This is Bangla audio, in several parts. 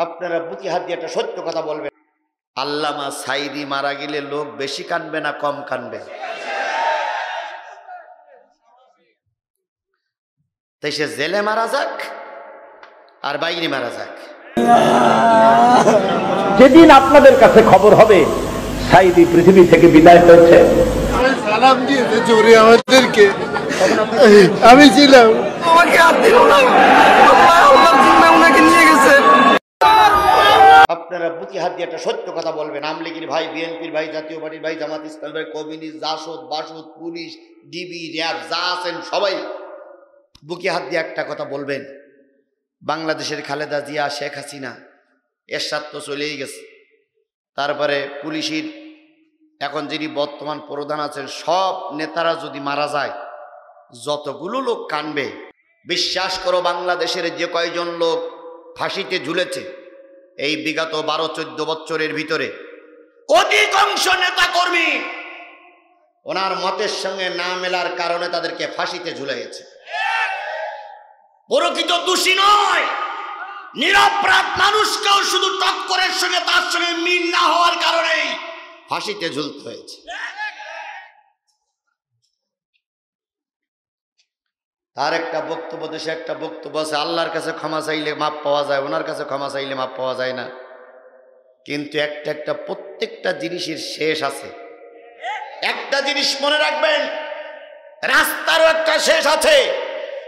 আপনারা বুকে হাত দিয়ে একটা সত্য কথা বলবেন, আল্লামা সাইদি মারা গেলে লোক বেশি কানবে না কম কানবে? তাই সে জেলে মারা যাক আর বাইরে মারা যাক, যেদিন আপনাদের কাছে খবর হবে সাইদি পৃথিবী থেকে বিদায় হয়েছে, সালাম দিয়েছে জোরে আমাদেরকে, আমি ছিলাম, আমাকে আর দিল না, আল্লাহর জন্য ওনাকে নিয়ে গেছে। আপনারা বুকে হাত দিয়ে একটা সত্য কথা বলবেন, আওয়ামী লীগের ভাই, বিএনপির ভাই, জাতীয় পার্টির ভাই, জামাত ইসলামের ভাই, communist, Jasad, Basad, police, DB, RAB যা আছেন সবাই বুকে হাত দিয়ে একটা কথা বলবেন, বাংলাদেশের খালেদা জিয়া, শেখ হাসিনা এরশাদ তো চলেই গেছে, তারপরে পুলিশের এখন যিনি বর্তমান প্রধান আছেন, সব নেতারা যদি মারা যায় যতগুলো লোক কানবে, বিশ্বাস করো বাংলাদেশের যে কয়জন লোক ফাঁসিতে ঝুলেছে এই বিগত 12-14 বছরের ভিতরে অধিকাংশ নেতা কর্মী ওনার মতের সঙ্গে না মেলার কারণে তাদেরকে ফাঁসিতে ঝুলাইছে। প্রকৃত দোষী নয়, নিরপরাধ মানুষকেও শুধু টক্করের সঙ্গে তার সঙ্গে মিল না হওয়ার কারণেই ফাঁসিতে ঝুলতে হয়েছে। তার একটা বক্তব্য, দেশে একটা বক্তব্য আছে, আল্লাহর কাছে ক্ষমা চাইলে মাপ পাওয়া যায়, ওনার কাছে ক্ষমা চাইলে মাপ পাওয়া যায় না, কিন্তু একটা প্রত্যেকটা জিনিসের শেষ আছে। একটা জিনিস মনে রাখবেন, রাস্তারও একটা শেষ আছে।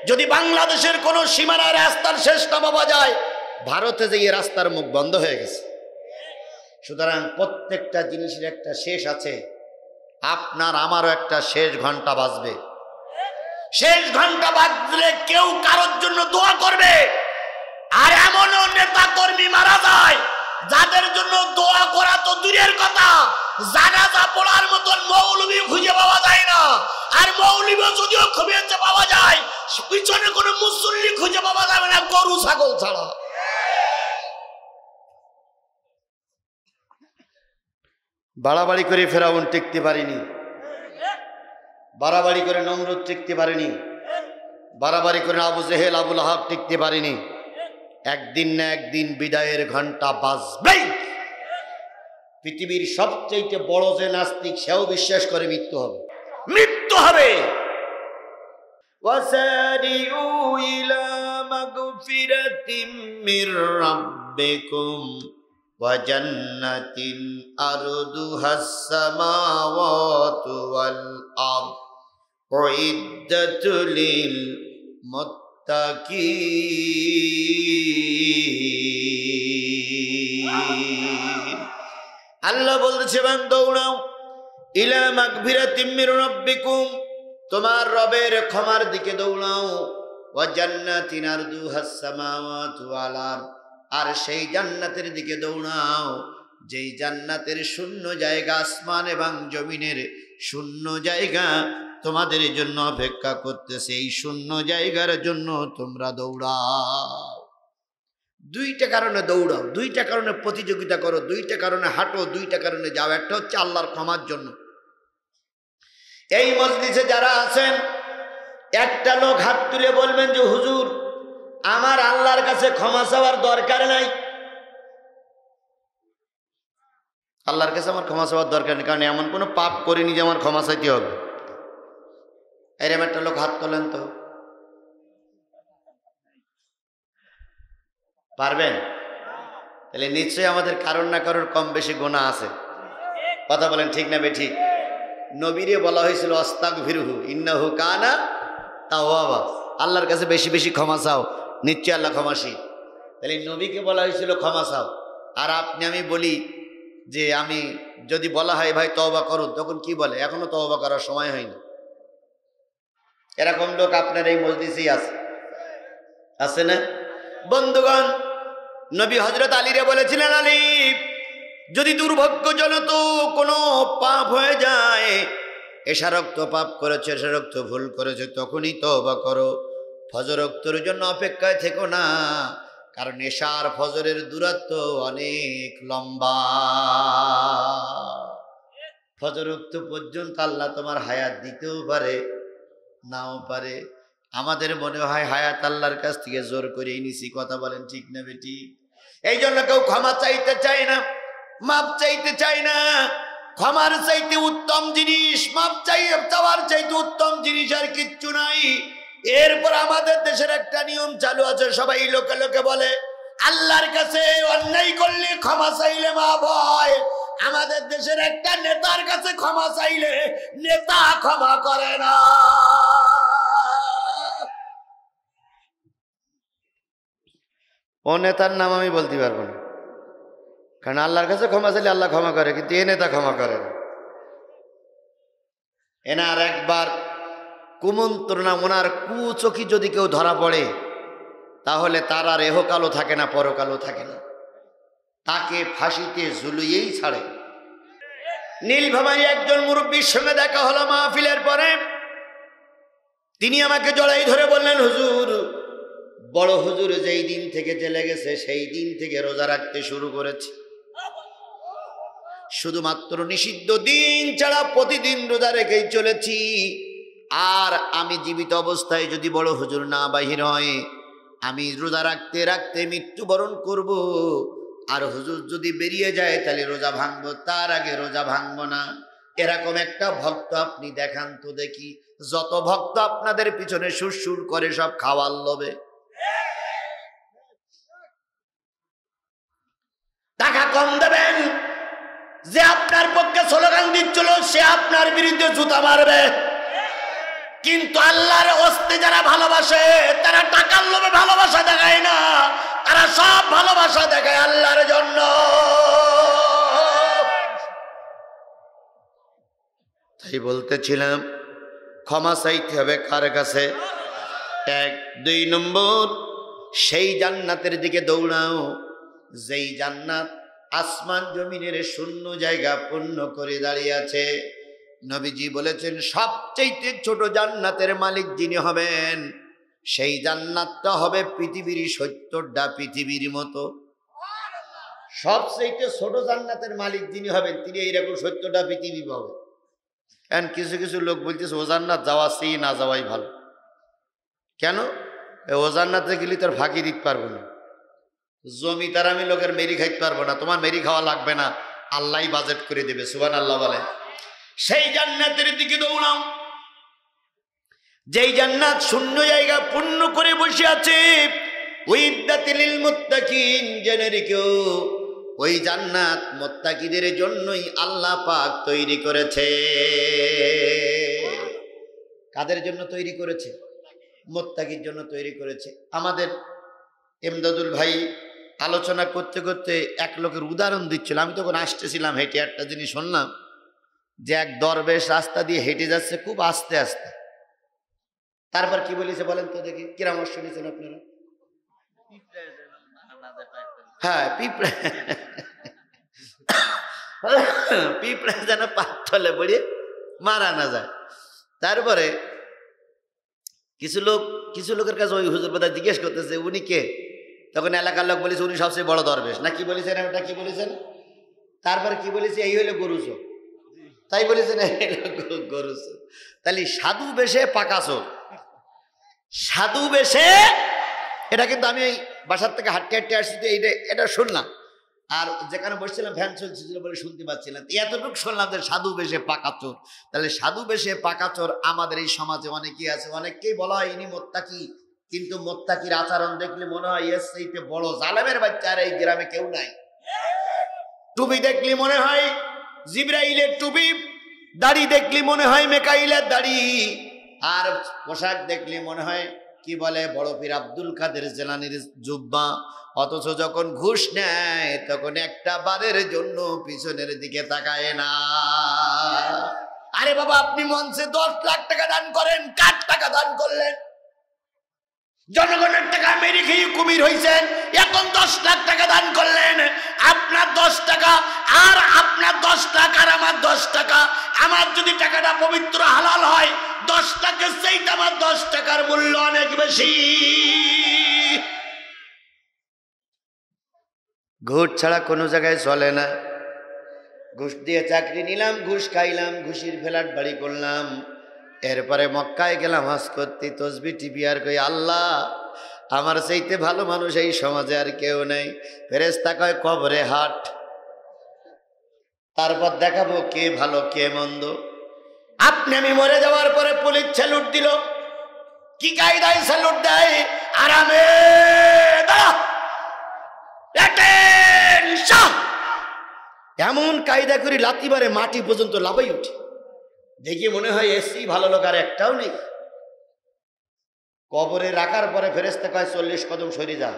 যদি বাংলাদেশের কোন সীমানায় রাস্তার শেষ না পাওয়া যায়, ভারতে যে রাস্তার মুখ বন্ধ হয়ে গেছে। সুতরাং প্রত্যেকটা জিনিসের একটা শেষ আছে। আপনার আমারও একটা শেষ ঘন্টা বাজবে, শেষ ঘন্টা বাজলে কেউ কারোর জন্য দোয়া করবে। আর এমনও নেতা কর্মী মারা যায় যাদের জন্য দোয়া করা তো দূরের কথা, জানাজা পড়ার মতন মৌলবি খুঁজে পাওয়া যায় না। আর মৌলবি যদিও খুঁজে পাওয়া যায়, পিছনে কোনো মুসল্লি খুঁজে পাওয়া যাবে না, গরু ছাগল ছাড়া। বাড়াবাড়ি করে ফেরাউন টিকতে পারেনি, বাড়াবাড়ি করে নমরুদ টিকতে পারেনি, বাড়াবাড়ি করে আবু জেহেল, আবুল আহাব টিকতে পারেনি। একদিন না একদিন বিদায়ের ঘন্টা বাজবেই। পৃথিবীর সবচেয়ে বড় যে নাস্তিক, সেও বিশ্বাস করে মৃত্যু হবে, মৃত্যু হবে। ওয়াসারিউ ইলা মাগফিরাতিম মির রাব্বিকুম ওয়া জান্নাতিন আরদুহাস সামাওয়াতু ওয়াল আরদ উইদ্দাতুল লিল মুত্তাকিন। আল্লাহ বলছেন, দৌড়াও ইলা মাগফিরাতিম মির রাব্বিকুম, তোমার রবের ক্ষমার দিকে দৌড়াও, ওয়া জান্নাতিন আরদুহাস সামাওয়াতু ওয়াল আরদ, আর সেই জান্নাতের দিকে দৌড়াও যেই জান্নাতের শূন্য জায়গা, আসমান এবং জমিনের শূন্য জায়গা তোমাদের জন্য অপেক্ষা করতেছে। এই শূন্য জায়গার জন্য তোমরা দৌড়াও। দুইটা কারণে দৌড়াও, দুইটা কারণে প্রতিযোগিতা করো, দুইটা কারণে হাঁটো, দুইটা কারণে যাও। একটা হচ্ছে আল্লাহর ক্ষমার জন্য। এই মজলিসে যারা আছেন, একটা লোক হাত তুলে বলবেন যে হুজুর, আমার আল্লাহর কাছে ক্ষমা চাওয়ার দরকার নাই। আল্লাহর কাছে আমার ক্ষমা চাওয়ার দরকার নেই, কারণ এমন কোনো পাপ করিনি যে আমার ক্ষমা চাইতে হবে। এরকম একটা লোক হাত তোলেন তো, পারবেন? তাহলে নিশ্চয়ই আমাদের কারোর না কারোর কম বেশি গুনাহ আছে। কথা বলেন ঠিক না বেঠিক? নবীরে বলা হয়েছিল আস্তাগফিরহু ইন্নাহু কানা তাওয়াবা, আল্লাহর কাছে বেশি বেশি ক্ষমা চাও, নিশ্চয়ই আল্লাহ ক্ষমাশীল। তাহলে নবীকে বলা হয়েছিল ক্ষমা চাও। আর আপনি আমি বলি যে, আমি যদি বলা হয় ভাই তওবা করুন, তখন কি বলে? এখনো তওবা করার সময় হয়নি। এরকম লোক আপনার এই মজলিসেই আছে না? বন্ধুগণ, নবী হযরত আলীরে বলেছিলেন, আলী, যদি দুর্ভাগ্যজনক কোনো পাপ হয়ে যায়, এশারক্ত পাপ করেছে, এশারক্ত ভুল করেছে, তখনই তওবা করো, ফজরক্তর জন্য অপেক্ষায় থেকো না, কারণ এশার ফজরের দূরত্ব অনেক লম্বা। ফজরক্ত পর্যন্ত আল্লাহ তোমার হায়াত দিতেও পারে, নাও পারে। আমাদের মনে হয় হায়াত আল্লাহর কাছ থেকে জোর করে নিছি। কথা বলেন ঠিক না বেটি? এই জন্য কেউ ক্ষমা চাইতে চায় না, মাপ চাইতে চায় না। ক্ষমার চাইতে উত্তম জিনিস, মাপ চাওয়ার চাইতে উত্তম জিনিস আর কিচ্ছু নাই। এরপর আমাদের দেশের একটা নিয়ম চালু আছে, সবাই লোকে লোকে বলে আল্লাহর কাছে অন্যায় করলে ক্ষমা চাইলে মাপ হয়। আমাদের দেশের একটা নেতার কাছে ক্ষমা চাইলে নেতা ক্ষমা করে না। ও নেতার নাম আমি বলতে পারবো না, কারণ আল্লাহর কাছে ক্ষমা চাইলে আল্লাহ ক্ষমা করে, কিন্তু এ নেতা ক্ষমা করে না। এনার একবার কুমন্ত্রণা, ওনার কুচকি যদি কেউ ধরা পড়ে তাহলে তার আর এহকালও থাকে না, পরকালও থাকে না, তাকে ফাঁসিতে ঝুলিয়েই ছাড়ে। নীলফামারী একজন মুরব্বীর সঙ্গে দেখা হলো মাহফিলের পরে। তিনি আমাকে জড়াই ধরে বললেন, হুজুর, বড় হুজুর যেই দিন থেকে জেলে গেছে সেই দিন থেকে রোজা রাখতে শুরু করেছি। শুধুমাত্র নিষিদ্ধ দিন ছাড়া প্রতিদিন রোজা রেখেই চলেছি। আর আমি জীবিত অবস্থায় যদি বড় হুজুর না বাহির হয়, আমি রোজা রাখতে রাখতে মৃত্যুবরণ করব। আর হুজুর যদি বেরিয়ে যায় তাহলে রোজা ভাঙবো, তার আগে রোজা ভাঙবো না। এরকম একটা ভক্ত আপনি দেখান তো দেখি। যত ভক্ত আপনাদের পিছনে সুরসুর করে সব খাওয়ার লোভে, টাকা কম দেবেন। যে আপনার পক্ষে স্লোগান দিচ্ছিল সে আপনার বিরুদ্ধে জুতা মারবে। কিন্তু আল্লাহর ওয়াস্তে যারা ভালোবাসে তারা টাকার লোভে ভালোবাসা দেখায় না, তারা সব ভালোবাসা দেখায় আল্লাহর জন্য। তাই বলতেছিলাম, ক্ষমা চাইতে হবে কার কাছে? 1, 2 নম্বর, সেই জান্নাতের দিকে দৌড়াও যেই জান্নাত আসমান জমিনের শূন্য জায়গা পূর্ণ করে দাঁড়িয়ে আছে। নবীজি বলেছেন সবচেয়ে ছোট জান্নাতের মালিক যিনি হবেন, সেই জান্নাতটা হবে পৃথিবীর 70টা পৃথিবীর মতো। সবচেয়ে ছোট জান্নাতের মালিক যিনি হবেন তিনি এইরকম 70টা পৃথিবী পাবেন। এখন কিছু কিছু লোক বলতেছে ও জান্নাত যাওয়া সেই না যাওয়াই ভালো। কেন? ও জান্নাতে গেলে তোর ফাঁকি দিতে পারবো না, জমি তার আমি লোকের মেরি খাইতে পারবো না, তোমার মেরি খাওয়া লাগবে না, আল্লাহ বাজেট করে দেবে। সুবহানাল্লাহ বলে। সেই জান্নাতের দিকে দৌড়াও যেই জান্নাত শূন্য জায়গা পূর্ণ করে বসে আছে। উইদ্দাতিল লিল মুত্তাকিন, জেনে রেখো ওই জান্নাত মুত্তাকিদের জন্যই আল্লাহ পাক তৈরি করেছে। কাদের জন্য তৈরি করেছে? মুত্তাকির জন্য তৈরি করেছে। আমাদের এমদাদুল ভাই আলোচনা করতে করতে এক লোকের উদাহরণ দিচ্ছিল। আমি তখন আসতেছিলাম হেঁটে, একটা জিনিস শুনলাম যে এক দরবেশ রাস্তা দিয়ে হেঁটে যাচ্ছে খুব আস্তে আস্তে। তারপর কি বলেছে বলেন তো দেখি, কিরাম শুনেছেন আপনারা? হ্যাঁ, পিঁপড়া যেন পাথলে পড়ে মারা না যায়। তারপরে কিছু লোকের কাছে ওই হুজুর বোধহয় জিজ্ঞেস করতেছে উনি কে? তখন এলাকার লোক বলেছে উনি সবচেয়ে বড় দরবেশ। না কি বলেছেন? ওটা কি বলেছেন? তারপরে কি বলেছে? এই হইলো গরুচোর। তাই বলেছেন গরুচোর। তাহলে সাধু বেশে পাকাচোর, সাধু বেশে। এটা কিন্তু আমি ওই বাসার থেকে হাঁটতে হাঁটতে আসছি, এটা শুনলাম। আর যেখানে বসছিলাম ফ্যান চলছিল বলে শুনতে পাচ্ছিলাম। এতটুকু শুনলাম যে সাধু বেশে পাকাচোর। তাহলে সাধু বেশে পাকাচোর আমাদের এই সমাজে অনেকেই আছে। অনেককেই বলা হয় ইনি মোত্তাকি, কিন্তু মোত্তাকির আচরণ দেখলে মনে হয় এর চাইতে বড় জালেমের বাচ্চা আর এই গ্রামে কেউ নাই। টুপি দেখলি মনে হয় জিবরাইলের টুপি, দাড়ি দেখলি মনে হয় মেকাইলের দাড়ি, আর পোশাক দেখলি মনে হয় কি বলে বড় পীর আব্দুল কাদের জেলানির জুব্বা। অথচ যখন ঘুষ নেয় তখন একটা বারের জন্য পিছনের দিকে তাকায় না। আরে বাবা, আপনি মঞ্চে 10 লাখ টাকা দান করেন, কার টাকা দান করলেন? জনগণের টাকা মেরে খেয়ে কুমির হয়েছেন, এখন 10 লাখ টাকা দান করলেন। আপনার 10 টাকা আর আপনার 10 টাকা আর আমার 10 টাকা, আমার যদি টাকাটা পবিত্র হালাল হয় 10 টাকার চাইতে আমার 10 টাকার মূল্য অনেক বেশি। ঘুষ ছাড়া কোনো জায়গায় চলে না। ঘুষ দিয়ে চাকরি নিলাম, ঘুষ খাইলাম, ঘুষির ফ্ল্যাট বাড়ি করলাম। এরপরে মক্কায় গেলাম হজ করতে, তসবি টিপি আর কই আল্লাহ আমার চাইতে ভালো মানুষ এই সমাজে আর কেউ নেই। ফেরেশতা কয় কবরে হাট, তারপর দেখাবো কে ভালো কে মন্দ। আপনি আমি মরে যাওয়ার পরে পুলিশ স্যালুট দিল, কি কায়দায় স্যালুট দেয়? আরামে দাঁড়া, এমন কায়দা করে লাথি মারে মাটি পর্যন্ত লাফাই উঠে। দেখি মনে হয় এসি ভালো লোক আর একটাও নেই। কবরে রাখার পরে ফেরেশতা কয় 40 কদম সরে যা,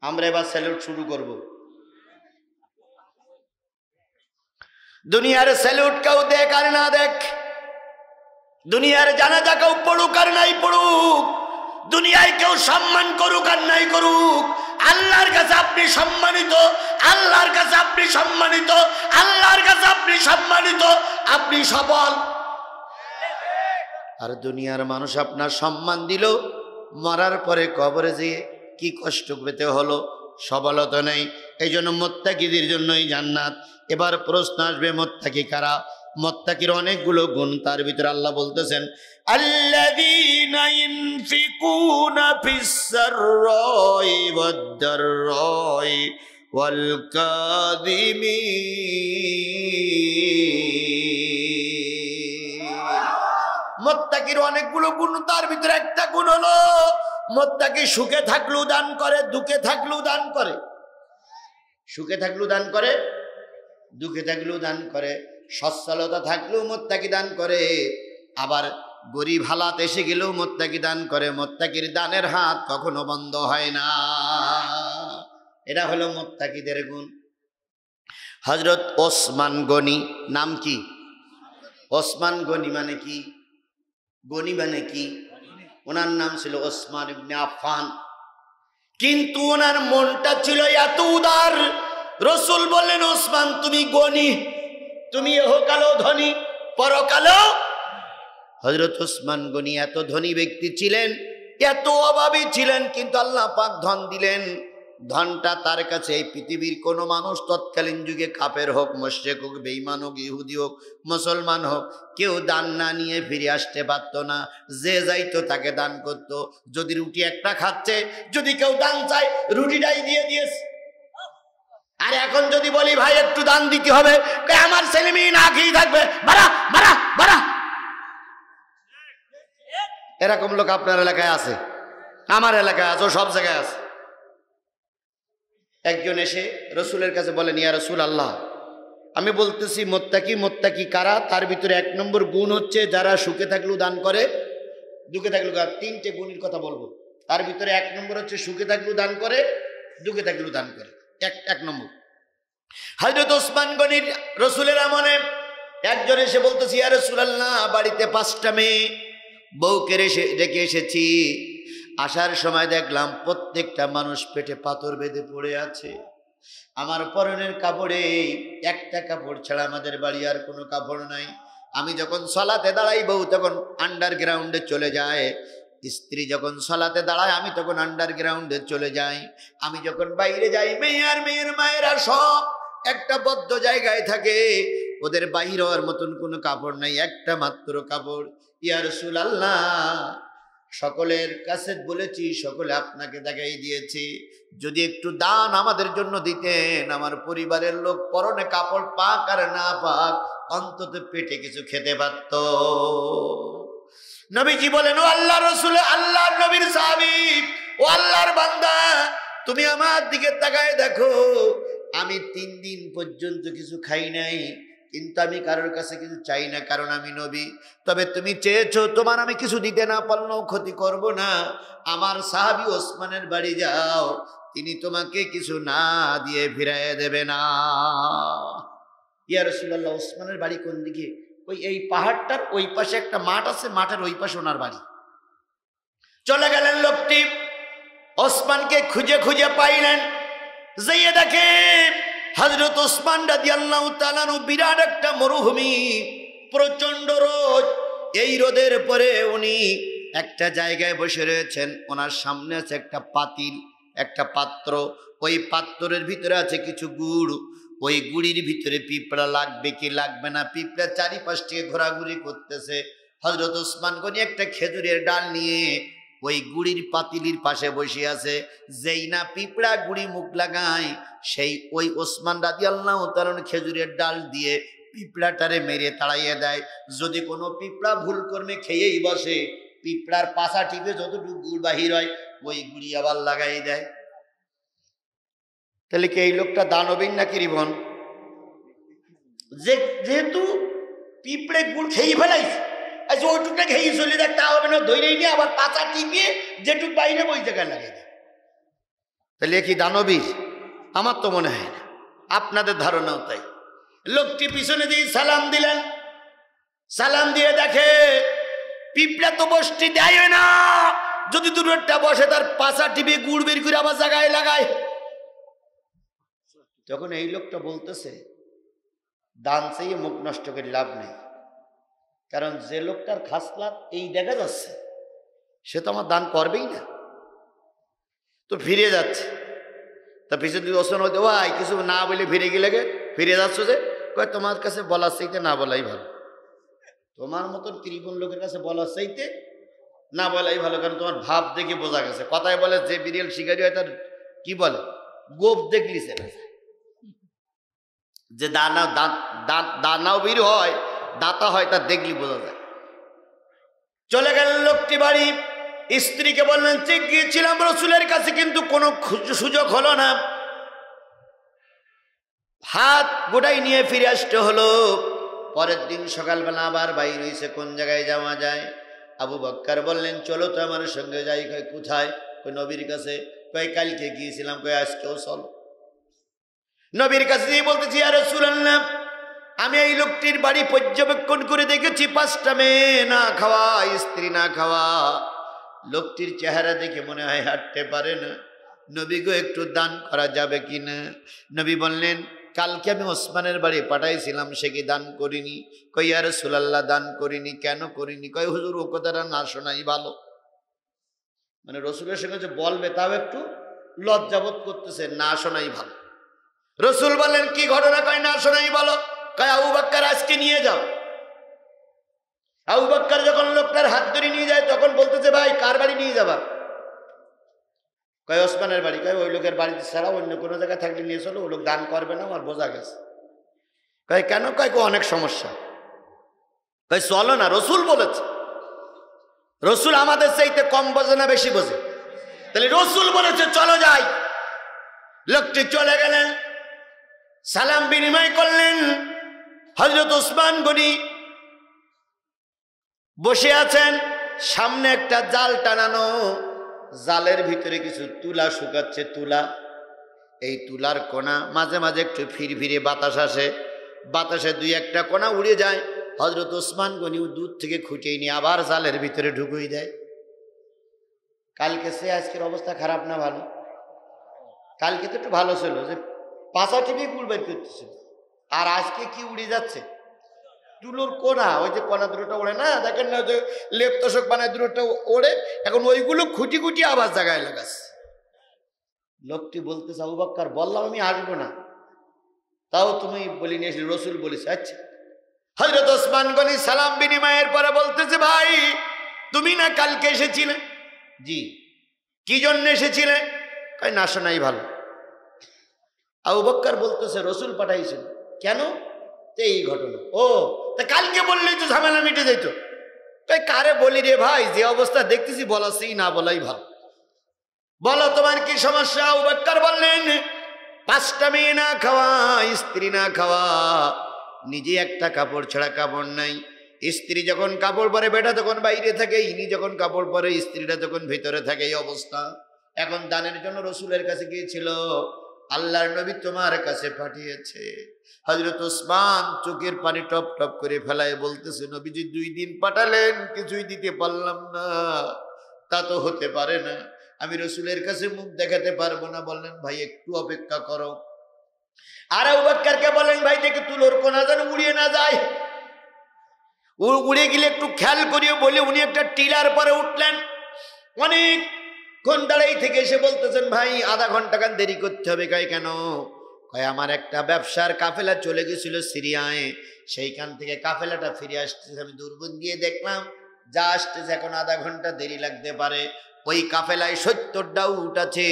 আমরা এবার স্যালুট শুরু করব। দুনিয়ার স্যালুট কেউ দেখ আর না দেখ, দুনিয়ার জানাজা কেউ পড়ুক আর নাই পড়ুক, দুনিয়ায় কেউ সম্মান করুক আর নাই করুক, আল্লাহর কাছে আপনি সম্মানিত, আল্লাহর কাছে আপনি সম্মানিত, আল্লাহর কাছে আপনি সম্মানিত, আপনি সফল। আর দুনিয়ার মানুষ আপনার সম্মান দিল, মরার পরে কবরে যেয়ে কি কষ্ট পেতে হলো, সবলতা নেই। এই জন্য মুত্তাকিদের জন্যই জান্নাত। এবার প্রশ্ন আসবে, মুত্তাকি কারা? মুত্তাকির অনেকগুলো গুণ, তার ভিতরে আল্লাহ বলতেছেন আল্লাযীনা ইনফিকুনা ফিস-সাররাই ওয়াদ-দাররাই ওয়াল কাযিমিন। মুত্তাকির অনেকগুলো গুণ, তার ভিতরে একটা গুণ হলো মুত্তাকি সুখে থাকলেও দান করে, দুঃখে থাকলেও দান করে। সুখে থাকলেও দান করে, দুঃখে থাকলেও দান করে, সচ্ছলতা থাকলেও মুত্তাকি দান করে, আবার গরিব হালাত এসে গেলেও মুত্তাকি দান করে। মুত্তাকির দানের হাত কখনো বন্ধ হয় না। এটা হলো মুত্তাকিদের গুণ। হযরত ওসমান গনি, নাম কি? ওসমান গনি মানে কি? গনি মানে কি? ওনার নাম ছিল ওসমান ইবনে আফফান। কিন্তু ওনার মনটা ছিল এত উদার, রাসূল বললেন ওসমান তুমি গনি, তুমি ইহকালেও ধনী পরকালেও। হযরত ওসমান গনি এত ধনী ব্যক্তি ছিলেন, এত অভাবী ছিলেন, কিন্তু আল্লাহ পাক ধন দিলেন। ধনটা তার কাছে এই পৃথিবীর কোনো মানুষ তৎকালীন যুগে, কাফের হোক, মুশরিক হোক, বেঈমান হোক, ইহুদি হোক, মুসলমান হোক, কেউ দান না নিয়ে ফিরে আসতে পারতো না। যে যাইতো তাকে দান করত। যদি রুটি একটা খাচ্ছে, যদি কেউ দান চায়, রুটিটাই দিয়ে দিয়েছে। আর এখন যদি বলি ভাই একটু দান দিতে হবে, আমার ছেলে মেয়ে না খেয়ে থাকবে, বাড়া বাড়া বাড়া। এরকম লোক আপনার এলাকায় আছে, আমার এলাকায় আছে, সব জায়গায় আছে। একজন এসে রসুলের কাছে বলেন ইয়া রাসূল আল্লাহ, আমি বলতেছি মুত্তাকি, মুত্তাকি কারা? তার ভিতরে 1 নম্বর গুণ হচ্ছে যারা সুখে থাকলেও দান করে, দুঃখে থাকলেও। 3টে গুণের কথা বলবো। তার ভিতরে 1 নম্বর হচ্ছে সুখে থাকলেও দান করে, দুঃখে থাকলেও দান করে। এক নম্বর। হযরত ওসমান গনির রসুলের আমলে একজন এসে বলতেছি ইয়া রাসূলুল্লাহ, বাড়িতে 5টা মেয়ে বউকে রেখে এসেছি। আসার সময় দেখলাম প্রত্যেকটা মানুষ পেটে পাথর বেঁধে পড়ে আছে। আমার পরনের কাপড়ে একটা কাপড় ছাড়া আমাদের বাড়ি আর কোনো কাপড় নাই। আমি যখন সালাতে দাঁড়াই, বউ তখন আন্ডারগ্রাউন্ডে চলে যায়। স্ত্রী যখন সালাতে দাঁড়ায়, আমি তখন আন্ডারগ্রাউন্ডে চলে যাই। আমি যখন বাইরে যাই, মেয়ে আর মেয়ের মায়েরা সব একটা বদ্ধ জায়গায় থাকে। ওদের বাইর হওয়ার মতন কোনো কাপড় নাই, একটা মাত্র কাপড়। ইয়া রাসূলুল্লাহ, সকলের কাছে বলেছি, সকলে আপনাকে দেখাই দিয়েছি, যদি একটু দান আমাদের জন্য দিতেন, আমার পরিবারের লোক পরনে কাপড় পাক আর না পাক অন্তত পেটে কিছু খেতে পারত। নবীজি বলেন ও আল্লাহর রাসূল, আল্লাহর নবীর সাহাবী, ও আল্লাহর বান্দা, তুমি আমার দিকে তাকায় দেখো, আমি 3 দিন পর্যন্ত কিছু খাই নাই, কিন্তু আমি কারোর কাছে কিছু চাই না, কারণ আমি নবী। তবে তুমি চেয়েছো, তোমার আমি কিছু দিতে না পারলেও ক্ষতি করব না। আমার সাহাবী ওসমানের বাড়ি যাও, তিনি তোমাকে কিছু না দিয়ে ফিরিয়ে দেবে না। ইয়া রাসূলুল্লাহ, ওসমানের বাড়ি কোন দিকে? ওই এই পাহাড়টার ওই পাশে একটা মাঠ আছে, মাঠের ওই পাশে ওনার বাড়ি। চলে গেলেন লোকটি, ওসমানকে খুঁজে খুঁজে পাইলেন। যেয়ে দেখে হযরত ওসমান রাদিয়াল্লাহু তাআলা আনহু, বিরাট একটা মরুভূমি, প্রচন্ড রোদ। এই রোদের পরে উনি একটা জায়গায় বসে রয়েছেন। ওনার সামনে আছে একটা পাতিল, একটা পাত্র। ওই পাত্রের ভিতরে আছে কিছু গুড়। ওই গুড়ির ভিতরে পিঁপড়া লাগবে কি লাগবে না, পিঁপড়া চারিপাশ থেকে ঘোরাঘুরি করতেছে। হযরত ওসমান গনি একটা খেজুরের ডাল নিয়ে ওই গুড়ির পাতিলির পাশে বসে আছে। যেই না পিঁপড়া গুড়ি মুখ লাগায়, সেই ওই ওসমান রাদিয়াল্লাহু তাআলা খেজুরের ডাল দিয়ে পিঁপড়াটারে মেরে তাড়াইয়ে দেয়। যদি কোনো পিঁপড়া ভুল কর্মে খেয়েই বসে, পিঁপড়ার পাছা টিপে যতটুকু গুড় বাহির হয় ওই গুড়ি আবার লাগাই দেয়। তাহলে কি এই লোকটা দানবীর নাকি রিবন? যেহেতু পিঁপড়ে গুড় খেয়ে ফেলাইছে, আচ্ছা ওইটুকটা খেয়ে চলে দেখ, তা হবে না, ধৈরেই নিয়ে আবার পাতা টিপিয়ে যেটুক বাইরে ওই জায়গায় লাগিয়ে দেয়। তাহলে কি দানবীর? আমার তো মনে হয় না, আপনাদের ধারণাও তাই। লোকটি পিছনে দিয়ে সালাম দিলেন, সালাম দিয়ে দেখে পিঁপড়া তো বসটি দেয় না, যদি দূরটা বসে তার পাছা টিপে গুড় বের করে আবার জায়গায় লাগায়। তখন এই লোকটা বলতেছে, দান চেয়ে মুখ নষ্ট করে লাভ নেই, কারণ যে লোকটার খাসলাত এই দেখা যাচ্ছে সে তো আমার দান করবেই না। তো ফিরে যাচ্ছে, তা পিছনে দিকে ওসমান হইতে ভাই কিছু না বলে ফিরে গেলে ফিরে যাচ্ছ যে, কয় তোমার কাছে বলার চাইতে না বলাই ভালো। তোমার মতন কৃপণ লোকের কাছে বলার চাইতে না বলাই ভালো, কারণ তোমার ভাব দেখে বোঝা গেছে। কথায় বলে যে বিড়াল শিকারি হয় তার কি বলে, গোপ দেখলিছে না, যে দানাও বীর হয়, দাতা হয়, তার দেখলি বোঝা যায়। চলে গেলেন লোকটি বাড়ি। স্ত্রীকে বললেন, ঠিক গিয়েছিলাম রসুলের কাছে, কিন্তু কোনো সুযোগ হলো না, হাত গোটাই নিয়ে ফিরে আসতে হলো। পরের দিন সকালবেলা আবার বাইর হয়েছে, কোন জায়গায় যাওয়া যায়। আবু বকর বললেন, চলো তো আমার সঙ্গে যাই। কয় কোথায়? কই নবীর কাছে। কয় কালকে গিয়েছিলাম। কয় আজকেও চলো। নবীর কাছে দিয়ে বলতেছি, ইয়া রাসূলুল্লাহ, আমি এই লোকটির বাড়ি পর্যবেক্ষণ করে দেখেছি, 5টা মেয়ে না খাওয়া, স্ত্রী না খাওয়া। লোকটির চেহারা দেখে মনে হয় হাঁটতে পারে না। নবী গো, একটু দান করা যাবে কিনা? নবী বললেন, কালকে আমি ওসমানের বাড়ি পাঠাইছিলাম, সে কি দান করিনি? কই ইয়া রাসূলুল্লাহ, দান করিনি। কেন করিনি? কয় হুজুর, ও কথাটা না শোনাই ভালো। মানে রসুলের সঙ্গে যে বলবে তাও একটু লজ্জাবোধ করতেছে, না শোনাই ভালো। রসুল বললেন, কি ঘটনা? কয় না শোনাই বলো। কয় আবু বকর আজকে নিয়ে যাও। আবু বকর যখন লোকটার হাত ধরে নিয়ে যায়, তখন বলতেছে, ভাই কার বাড়ি নিয়ে যাবা? কয় ওসমানের বাড়ি। কয় ওই লোকের বাড়িতে ছাড়া অন্য কোনো জায়গায় থাকলে নিয়ে চলো, ওই লোক দান করবে না, আমার বোঝা গেছে। কয় কেন? কয় অনেক সমস্যা। কয় চলো না, রসুল বলেছে। রসুল আমাদের চাইতে কম বোঝে না বেশি বোঝে? তাহলে রসুল বলেছে চলো যাই। লোকটি চলে গেলেন, সালাম বিনিময় করলেন। হযরত ওসমান গনি বসে আছেন, সামনে একটা জাল টানানো, জালের ভিতরে কিছু তুলা শুকাচ্ছে। তুলা, এই তুলার কোনা মাঝে মাঝে একটু ফিরফিরে বাতাস আসে, বাতাসে 2-1টা কোনা উড়ে যায়। হযরত ওসমান গনি দূর থেকে খুঁটিয়ে নিয়ে আবার জালের ভিতরে ঢুকিয়ে দেয়। কালকে সে আজকের অবস্থা খারাপ না ভালো? কালকে তো একটু ভালো ছিল, যে পাশা টিভি গুল বের করতেছিল, আর আজকে কি উড়ে যাচ্ছে? তুলোর কোনা, ওই যে কোনা দুটোটা ওড়ে না, দেখেন না যে লেপ তোষক বানায় দুটোটা ওড়ে, এখন ওইগুলো খুঁটি খুঁটি আবার জায়গায় লাগাচ্ছে। লোকটি বলতেছে, আবু বকর বললাম আমি আসবো না, তাও তুমি বলি নিয়ে এসে রসুল বলেছে। আচ্ছা। হযরত ওসমান গনি সালাম বিনিময়ের পরে বলতেছে, ভাই তুমি না কালকে এসেছিলে? জি। কি জন্য এসেছিলে? কয় না শোনাই ভালো। আবু বকর বলতেছে, রসুল পাঠাইছিল। কেন? এই ঘটনা। ও, তা কালকে বললেই তো ঝামেলা মিটে যেত। তাই কারে বলি রে ভাই, যে অবস্থা দেখতেছি বলাছি না বলাই ভালো। বলো তোমার কি সমস্যা? আবু বকর বললেন, 5টা মেয়ে না খাওয়া, স্ত্রী না খাওয়া, নিজে একটা কাপড় ছাড়া কাপড় নাই। স্ত্রী যখন কাপড় পরে বেটা তখন বাইরে থাকে, ইনি যখন কাপড় পরে স্ত্রীরা তখন ভিতরে থাকে, এই অবস্থা। এখন দানের জন্য রসুলের কাছে গিয়েছিল, আল্লাহর নবী তোমার কাছে পাঠিয়েছে। হযরত ওসমান চোখের পানি টপ টপ করে ফেলায় বলতেছে, নবীজি 2 দিন পাঠালেন, কিছুই দিতে পারলাম না। তা তো হতে পারে না, আমি রসুলের কাছে মুখ দেখাতে পারবো না। বললেন, ভাই একটু অপেক্ষা করো। আর আবু বকরকে বলেন, ভাই দেখে তুলোর কোনা যেন উড়িয়ে না যায়, উড়ে গেলে একটু খেয়াল করিও বলে উনি একটা টিলার পরে উঠলেন। অনেকক্ষণ দাঁড়াই থেকে এসে বলতেছেন, ভাই আধা ঘন্টা খান দেরি করতে হবে। কয় কেন? কয় আমার একটা ব্যবসার কাফেলা চলে গেছিল সিরিয়ায়, সেইখান থেকে কাফেলাটা ফিরে আসতেছে, আমি দূরবীন দিয়ে দেখলাম যা আসতেছে, এখন আধা ঘন্টা দেরি লাগতে পারে। ওই কাফেলায় 70টা উট আছে,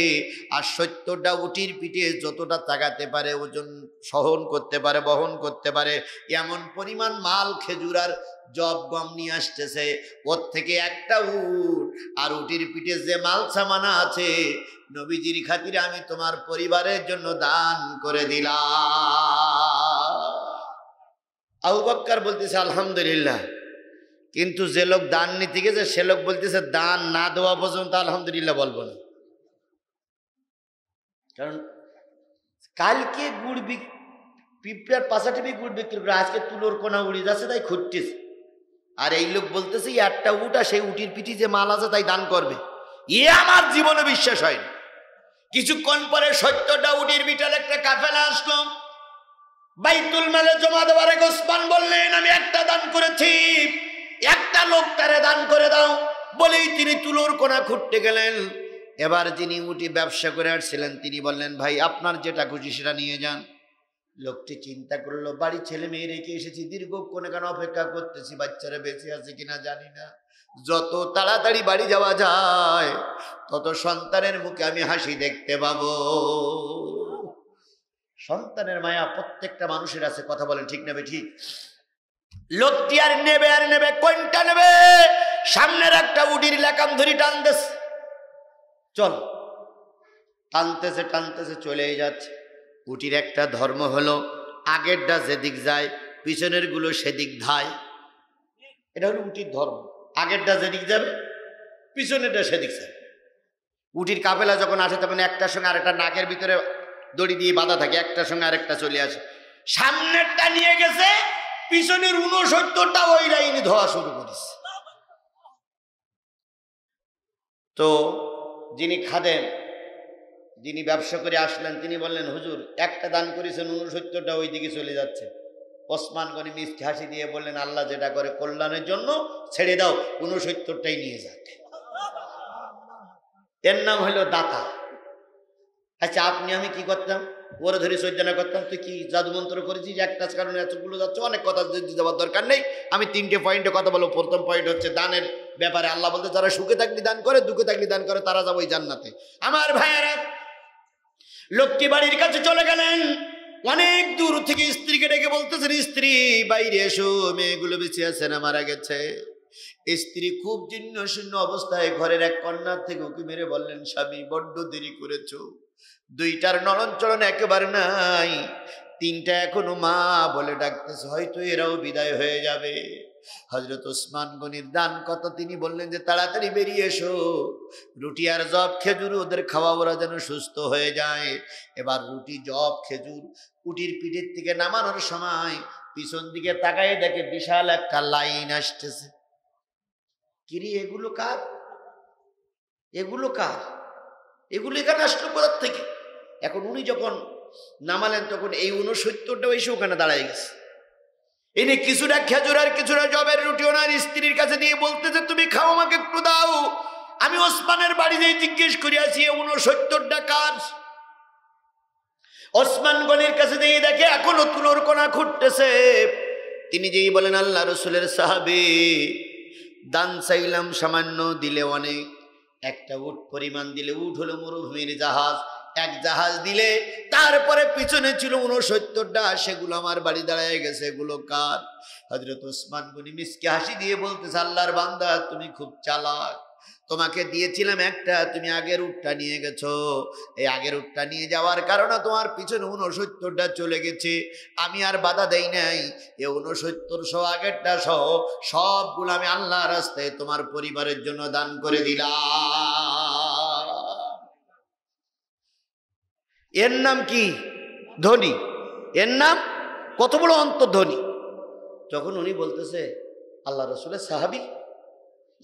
আর 70টা উটির পিঠে যতটা তাকাতে পারে, ওজন সহন করতে পারে, বহন করতে পারে, এমন পরিমাণ মাল, খেজুর আর জব গম নিয়ে আসতেছে। ওর থেকে একটা উট আর উটির পিঠে যে মাল সামানা আছে, নবীজির খাতিরে আমি তোমার পরিবারের জন্য দান করে দিলাম। আবু বকর বলতেছে আলহামদুলিল্লাহ। কিন্তু যে লোক দান নিতে গেছে সে লোক বলতেছে দান না দেওয়া পর্যন্ত আলহামদুলিল্লাহ বলবো না। কারণ কালকে গুড় পিঁপড়ার পাশাটিপি গুড় বিক্রি করে, আজকে তুলোর কোনা উড়ে যাচ্ছে তাই খুঁটতেছে। আর এই লোক বলতেছে একটা উটা, সেই উটির পিঠি যে মাল আছে তাই দান করবে। আমার জীবনে বিশ্বাস হয়নি। কিছুক্ষণ পরে 70টা উটির পিঠার একটা কাফেলা আসলো। বাইতুল মালে জমা দেওয়ার আগে ওসমান বললেন আমি একটা দান করেছি, একটা লোক তারে দান করে দাও। বলেই তিনি তুলোর কোনা খুঁটতে গেলেন। এবার যিনি উটি ব্যবসা করে আসছিলেন তিনি বললেন ভাই আপনার যেটা খুশি সেটা নিয়ে যান। লোকটি চিন্তা করলো বাড়ি ছেলে মেয়ে রেখে এসেছি, দীর্ঘক্ষণ কেন অপেক্ষা করতেছি, বাচ্চারা বেঁচে আছে কিনা জানি না। যত তাড়াতাড়ি বাড়ি যাওয়া যায় তত সন্তানের মুখে আমি হাসি দেখতে পাবো। সন্তানের মায়া প্রত্যেকটা মানুষের আছে, কথা বলেন ঠিক নেবে ঠিক। লোকটি আর নেবে কোনটা নেবে, সামনের একটা উটির লেকাম ধরি টানতেছে, চল টানতেছে চলেই যাচ্ছে। উটির একটা ধর্ম হলো আগেরটা যেদিক যায় পিছনের গুলো সেদিক ধায়। এটা হলো উটির ধর্ম, আগেরটা যেদিক যাবে পিছনেরটা সেদিক যায়। উটির কাফেলা যখন আসে তখন একটার সঙ্গে আরেকটা নাকের ভিতরে দড়ি দিয়ে বাঁধা থাকে, একটার সঙ্গে আরেকটা চলে আসে। সামনেরটা নিয়ে গেছে, পিছনের 69টা ওই লাইনে ধোয়া শুরু করেছে। তো যিনি খাদেন, যিনি ব্যবসা করে আসলেন তিনি বললেন হুজুর একটা দান করেছেন, 69টা ওই দিকে চলে যাচ্ছে। ওসমান গনি মিষ্টি হাসি দিয়ে বললেন আল্লাহ যেটা করে কল্যাণের জন্য, ছেড়ে দাও, 69টাই নিয়ে যাক। এর নাম হলো দাতা। আচ্ছা আপনি আমি কি করতাম, ওরে ধরে সজ্জনা করতাম, তুই কি জাদু মন্ত্র করেছিস একটা কারণে এতগুলো যাচ্ছে, অনেক কথা যাওয়ার দরকার নেই। আমি 3টে পয়েন্টে কথা বলবো। প্রথম পয়েন্ট হচ্ছে দানের ব্যাপারে। আল্লাহ বলতে যারা সুখে থাকলে দান করে, দুঃখে থাকলে দান করে, তারা যাবো জান্নাতে। আমার ভাইয়েরা, লোকটি বাড়ির কাছে চলে গেলেন। অনেক দূর থেকে স্ত্রীকে ডেকে বলতেছেন স্ত্রী বাইরে এসো, মেয়েগুলো বেঁচে আছে না মারা গেছে। স্ত্রী খুব জীর্ণ শূন্য অবস্থায় ঘরের এক কন্যার থেকে উকি মেরে বললেন স্বামী বড্ড দেরি করেছ, 2টার নড়ন চলন একেবারে নাই, 3টা এখনো মা বলে ডাকতেছে, হয়তো এরাও বিদায় হয়ে যাবে। হযরত ওসমান গনির দান কত, তিনি বললেন যে তাড়াতাড়ি বেরিয়ে এসো, রুটি আর জব খেজুর ওদের খাওয়া, ওরা যেন সুস্থ হয়ে যায়। এবার রুটি জব খেজুর উটির পিঠের থেকে নামানোর সময় পিছন দিকে তাকায় দেখে বিশাল একটা লাইন আসতেছে। কিরে এগুলো কার, এগুলো কার, এগুলো এখানে আসলো কোথা থেকে? এখন উনি যখন নামালেন তখন এই 69টা এসে ওখানে দাঁড়ায় গেছে। ইনি কিছুটা খেজুর আর কিছুটা জবের রুটি ওনার স্ত্রীর কাছে দিয়ে বলতেছে তুমি খাও, আমাকে একটু দাও, আমি ওসমানের বাড়িতে জিজ্ঞেস করে আছি 69টা কার। ওসমান গনির কাছে দিয়ে দেখে এখনো তুলোর কোনা খুঁটতেছে। তিনি যেই বলেন আল্লাহ রসুলের সাহাবী, দান চাইলাম সামান্য, দিলে অনেক। একটা উট পরিমাণ দিলে, উট হলো মরুভূমির জাহাজ, এক জাহাজ দিলে তারপরে পিছনে ছিল 69টা, সেগুলো আমার বাড়ি দাঁড়ায় গেছে, এগুলো কার? হযরত ওসমান গনি মিসকে হাসি দিয়ে বলতেছে আল্লাহর বান্দা তুমি খুব চালাক, তোমাকে দিয়েছিলাম একটা, তুমি আগের উটটা নিয়ে গেছো। এই আগের উটটা নিয়ে যাওয়ার কারণে তোমার পিছনে 69টা চলে গেছে, আমি আর বাধা দেই নাই। এই 69 সহ আগেরটা সহ সবগুলো আমি আল্লাহর রাস্তায় তোমার পরিবারের জন্য দান করে দিলাম। এর নাম কি? ধনী। এর নাম কত বড় অন্তর্ধনী। যখন উনি বলতেছে আল্লাহ রসুলের সাহাবী,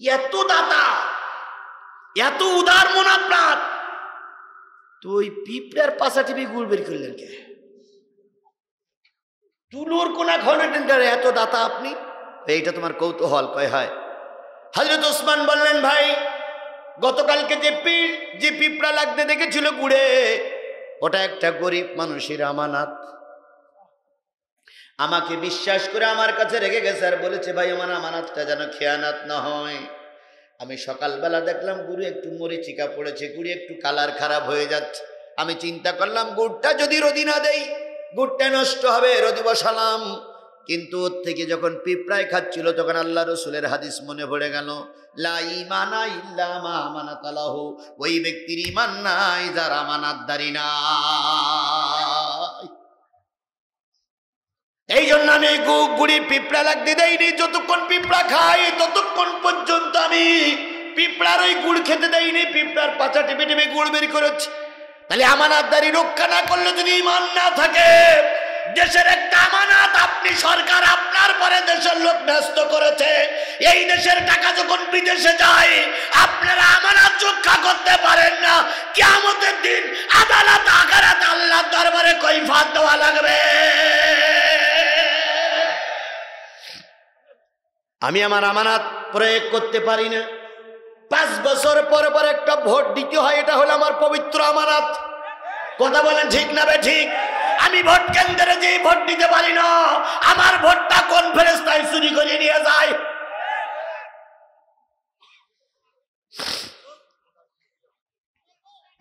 এত দাতা, এত উদার মন আপনার, তো ওই পিঁপড়ার পাশা টিপি গুড় বের করলেন কে? তুলোর কোনা ঘন এত দাতা আপনি? এইটা তোমার কৌতূহল? কয় হয়। হযরত ওসমান বললেন ভাই গতকালকে যে পিঁপড়া লাগতে দেখেছিল গুড়ে, ওটা একটা গরিব মানুষের আমানত, আমাকে বিশ্বাস করে আমার কাছে রেখে গেছে আর বলেছে ভাই আমার আমানতটা যেন খেয়ানত না হয়। আমি সকালবেলা দেখলাম গুড়ি একটু মরিচিকা পড়েছে, গুড়ি একটু কালার খারাপ হয়ে যাচ্ছে। আমি চিন্তা করলাম গুড়টা যদি রোদি না দেই গুড়টা নষ্ট হবে, রোদি বসালাম। কিন্তু ওর থেকে যখন পিঁপড়ায় খাচ্ছিল তখন আল্লাহ রসুলের হাদিস মনে পড়ে গেল, লা ঈমানা ইল্লা মা আমানাতালাহু, ওই ব্যক্তির ঈমান নাই যার আমানতদারি নাই। এই জন্য আমি গুড়ি পিঁপড়া লাগতে দেইনি। যতক্ষণ পিঁপড়া খাই ততক্ষণ পর্যন্ত আমি পিঁপড়ার ওই গুড় খেতে দেইনি, পিঁপড়ার পাছা টিপে টিপে গুড় বের করেছি। তাহলে আমানতদারি রক্ষা না করলে যদি ঈমান না থাকে, দেশের একটা আমানত আপনি সরকার আপনার পরে দেশের লোক ন্যস্ত করেছে, এই দেশের টাকা যখন বিদেশে যায় আপনারা আমানত রক্ষা করতে পারেন না, কিয়ামতের দিন আদালত আখিরাত আল্লাহর দরবারে কৈফিয়ত দেওয়া লাগবে। আমি আমার আমানত প্রয়োগ করতে পারি না। 5 বছর পর পর একটা ভোট দিতে হয়, এটা হলো আমার পবিত্র আমানত। কথা বলেন ঠিক না ঠিক? আমি ভোট কেন্দ্রে যে ভোট দিতে পারি না, আমার ভোটটা কোন ফেরেশতায় চুরি করে নিয়ে যায়।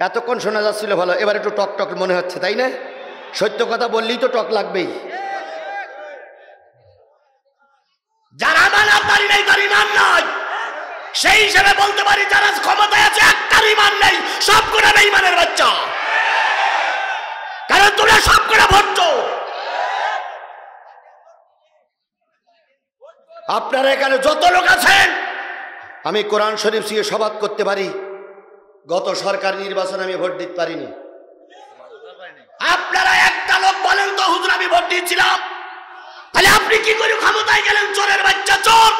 এতক্ষণ শোনা যাচ্ছিল ভালো, এবার একটু টক টক মনে হচ্ছে, তাই না? সত্য কথা বললেই তো টক লাগবেই। যারা আমানতদারি নেই তার ঈমান নাই, সেই হিসেবে বলতে পারি যারা ক্ষমতায় আছে একটার ঈমান নেই, সবগুলো বেঈমানের বাচ্চা। কারণ তোমরা সবগুলো ভোট। আপনারা এখানে যত লোক আছেন, আমি কোরআন শরীফ দিয়ে শপথ করতে পারি গত সরকার নির্বাচনে আমি ভোট দিতে পারিনি। আপনারা একটা লোক বলেন তো হুজুর আমি ভোট দিয়েছিলাম, তাহলে আপনি কি করে ক্ষমতায় গেলেন? চোরের বাচ্চা চোর,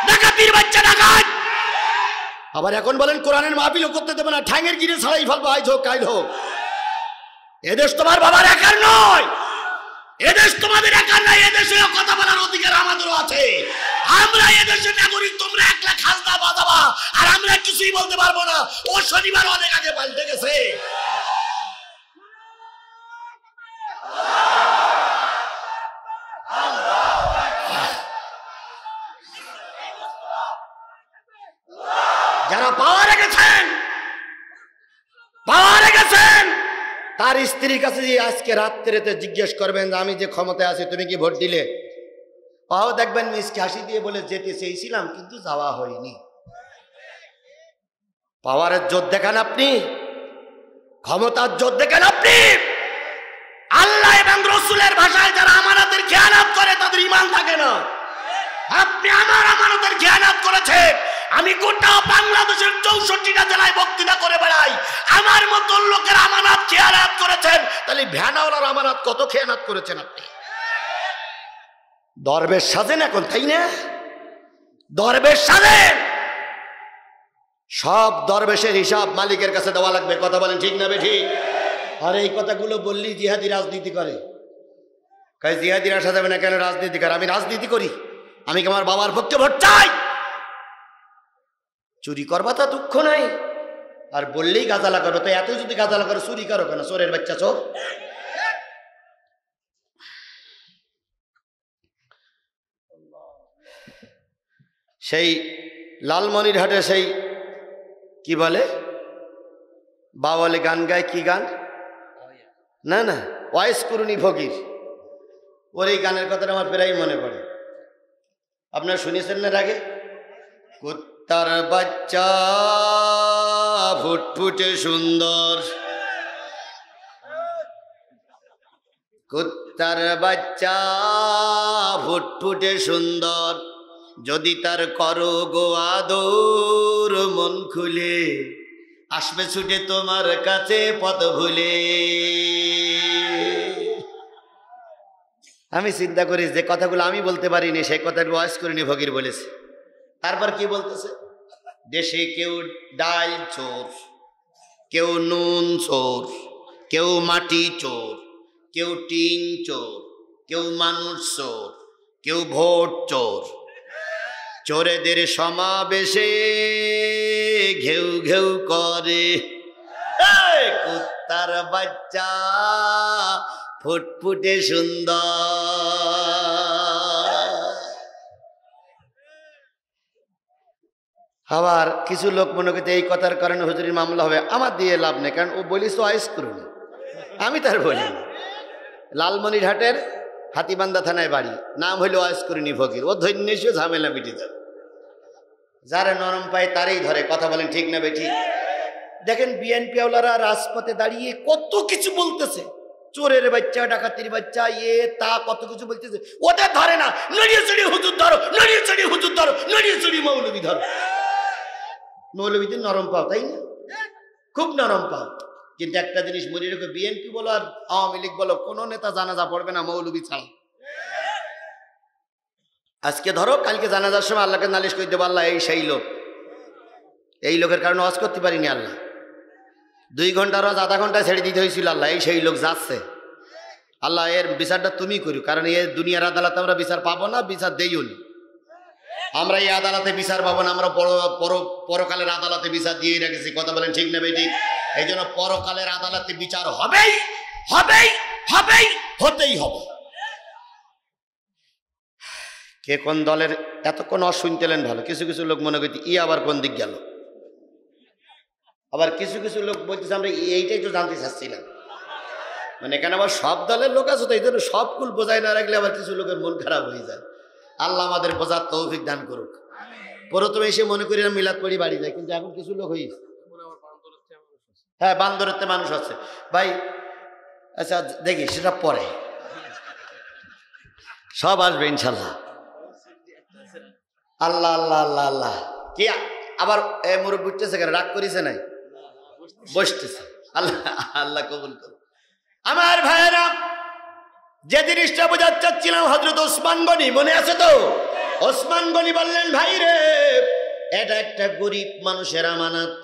ডাকাতির বাচ্চা ডাকাত। আবার এখন বলেন কোরআনের মাহফিলও করতে দেবে না, ঠ্যাঙের গিরে ছাড়াই ফেলবো, আজ হোক কাল হোক। এদেশ তোমার বাবার একার নয়, এদেশ তোমাদের একার নয়, এদেশে কথা বলার অধিকার আমাদেরও আছে। আমরা এদেশের নাগরিক, তোমরা একলা খাজনা বাজাবা আর আমরা কিছুই বলতে পারবো না। ও শনিবার অনেক আগে পাল্টে গেছে। যারা পাওয়ারে গেছেন তার স্ত্রীর কাছে যে আজকে রাত্রেতে জিজ্ঞেস করবেন যে আমি যে ক্ষমতায় আছি তুমি কি ভোট দিলে, পাও দেখবেন মিসকে হাসি দিয়ে বলে যেতে চেয়েছিলাম কিন্তু যাওয়া হয়নি। পাওয়ারের জোর দেখান আপনি, ক্ষমতার জোর দেখান আপনি। আল্লাহ এবং রাসূলের ভাষায় যারা আমানতের খেয়ানত করে তাদের ঈমান থাকে না। আপনি আমার আমানতের খেয়ানত করেছেন। আমি গোটা বাংলাদেশের 64টা জেলায় বক্তৃতা করে বেড়াই, আমার মতন লোকের আমানত খেয়ানত করেছেন, তাহলে ভ্যানাওয়ালার আমানত কত খেয়ানত করেছেন আপনি? দরবেশ সাজেন এখন, তাই না? দরবেশ সাজেন। সব দরবেশের হিসাব মালিকের কাছে দেওয়া লাগবে। কথা বলেন ঠিক না ঠিক? আর এই কথাগুলো বললি জিহাদি রাজনীতি করে, জিহাদিরা সাজাবে না কেন? রাজনীতি করে। আমি রাজনীতি করি, আমি কি আমার বাবার পক্ষে ভোট চাই? চুরি করবা তা দুঃখ নাই, আর বললেই গাজালা করো। তো এত যদি গাজালা করো চুরি করো কেন? চোরের বাচ্চা চোর। সেই লালমনিরহাটে সেই কি বলে বাওয়ালে গান গায়, কি গান? না না, ওয়াইস কুরুনি ফকির। ওর এই গানের কথাটা আমার প্রায় মনে পড়ে। আপনারা শুনেছেন না আগে? কুত্তার বাচ্চা ফুটফুটে সুন্দর, কুত্তার বাচ্চা ফুটফুটে সুন্দর, যদি তার করো গো আদর মন খুলে, আসবে ছুটে তোমার কাছে পথ ভুলে। আমি চিন্তা করি যে কথাগুলো আমি বলতে পারিনি সেই কথাগুলো ওয়াইস করিনি ফকির বলেছে। তারপর কি বলতেছে? দেশে কেউ ডাল চোর, কেউ নুন চোর, কেউ মাটি চোর, কেউ টিন চোর, কেউ মানুষ চোর, কেউ ভোট চোর। চোরেদের সমাবেশে ঘেউ ঘেউ করে, কুত্তার বাচ্চা ফুটফুটে সুন্দর। আবার কিছু লোক মনে করতে এই কথার কারণে হুজুরির মামলা হবে, আমার দিয়ে লাভ নেই, কারণ ও বলিস তো আয়েস করুন, আমি তার বলি না। লালমনিরহাটের হাতিবান্ধা থানায় বাড়ি, নাম হইল আয়েস করিনি ফকির, ও ধৈন্য ঝামেলা মিটে যাবে। যারা নরম পায় তারই ধরে, কথা বলেন ঠিক না বেঠিক? দেখেন বিএনপি ওয়ালারা রাজপথে দাঁড়িয়ে কত কিছু বলতেছে, চোরের বাচ্চা, ডাকাতির বাচ্চা, তা কত কিছু বলতেছে, ওদের ধরে না। নড়িয়ে চড়ি হুজুর ধরো, নড়িয়ে চড়ি হুজুর ধরো, নড়িয়ে চড়ি মৌলবি ধরো। মৌলবীদের নরম পাও, তাই না? খুব নরম পাও। কিন্তু একটা জিনিস মনে রেখো, বিএনপি বলো আর আওয়ামী লীগ বলো, কোনো নেতা জানাজা পড়বে না মৌলবি ছাড়া। আজকে ধরো, কালকে জানাজার সময় আল্লাহকে নালিশ করে দেবো, আল্লাহ এই সেই লোক, এই লোকের কারণে ওয়াজ করতে পারিনি আল্লাহ। 2 ঘন্টার ওয়াজ আধা ঘন্টায় ছেড়ে দিতে হয়েছিল, আল্লাহ এই সেই লোক যাচ্ছে, আল্লাহ এর বিচারটা তুমি করো, কারণ এই দুনিয়ার আদালতে আমরা বিচার পাবো না, বিচার দেইও নি। আমরা এই আদালতে বিচার পাবো না, আমরা পরকালের আদালতে বিচার দিয়ে রেখেছি, কথা বলেন ঠিক না বেঠিক? এই জন্য পরকালের আদালতে বিচার হবেই হবেই হবেই, হতেই হবে। কে কোন দলের এতক্ষণ শুনতেলেন ভালো, কিছু কিছু লোক মনে করতে আবার কোন দিক গেল, আবার কিছু কিছু লোক বলতেছে আমরা এইটাই তো জানতে চাচ্ছিলাম। মানে এখানে আবার সব দলের লোক আছে তো, এই জন্য সব কুল বোঝায় না রাখলে আবার কিছু লোকের মন খারাপ হয়ে যায়। আল্লাহ আমাদের বোঝার তৌফিক দান করুক। প্রথমে এসে মনে করি মিলাদ পড়ি বাড়ি যায়, কিন্তু এখন কিছু লোক হয়েছে, হ্যাঁ বান্দরতে মানুষ আছে ভাই। আচ্ছা দেখি সেটা পরে, সব আসবে ইনশাল্লাহ। আল্লাহ আল্লাহ আল্লাহ আল্লাহ। কি আবার মুরব্বি উঠতেছে কেন, রাগ করিছে নাই? বসতেছে। আল্লাহ আল্লাহ কবুল করুন। আমার ভাইয়েরা, যে জিনিসটা বোঝাতে চাচ্ছিলাম, হযরত ওসমান গনি মনে আছে তো? ওসমান গনি বললেন, ভাই রে, এটা একটা গরিব মানুষের আমানত,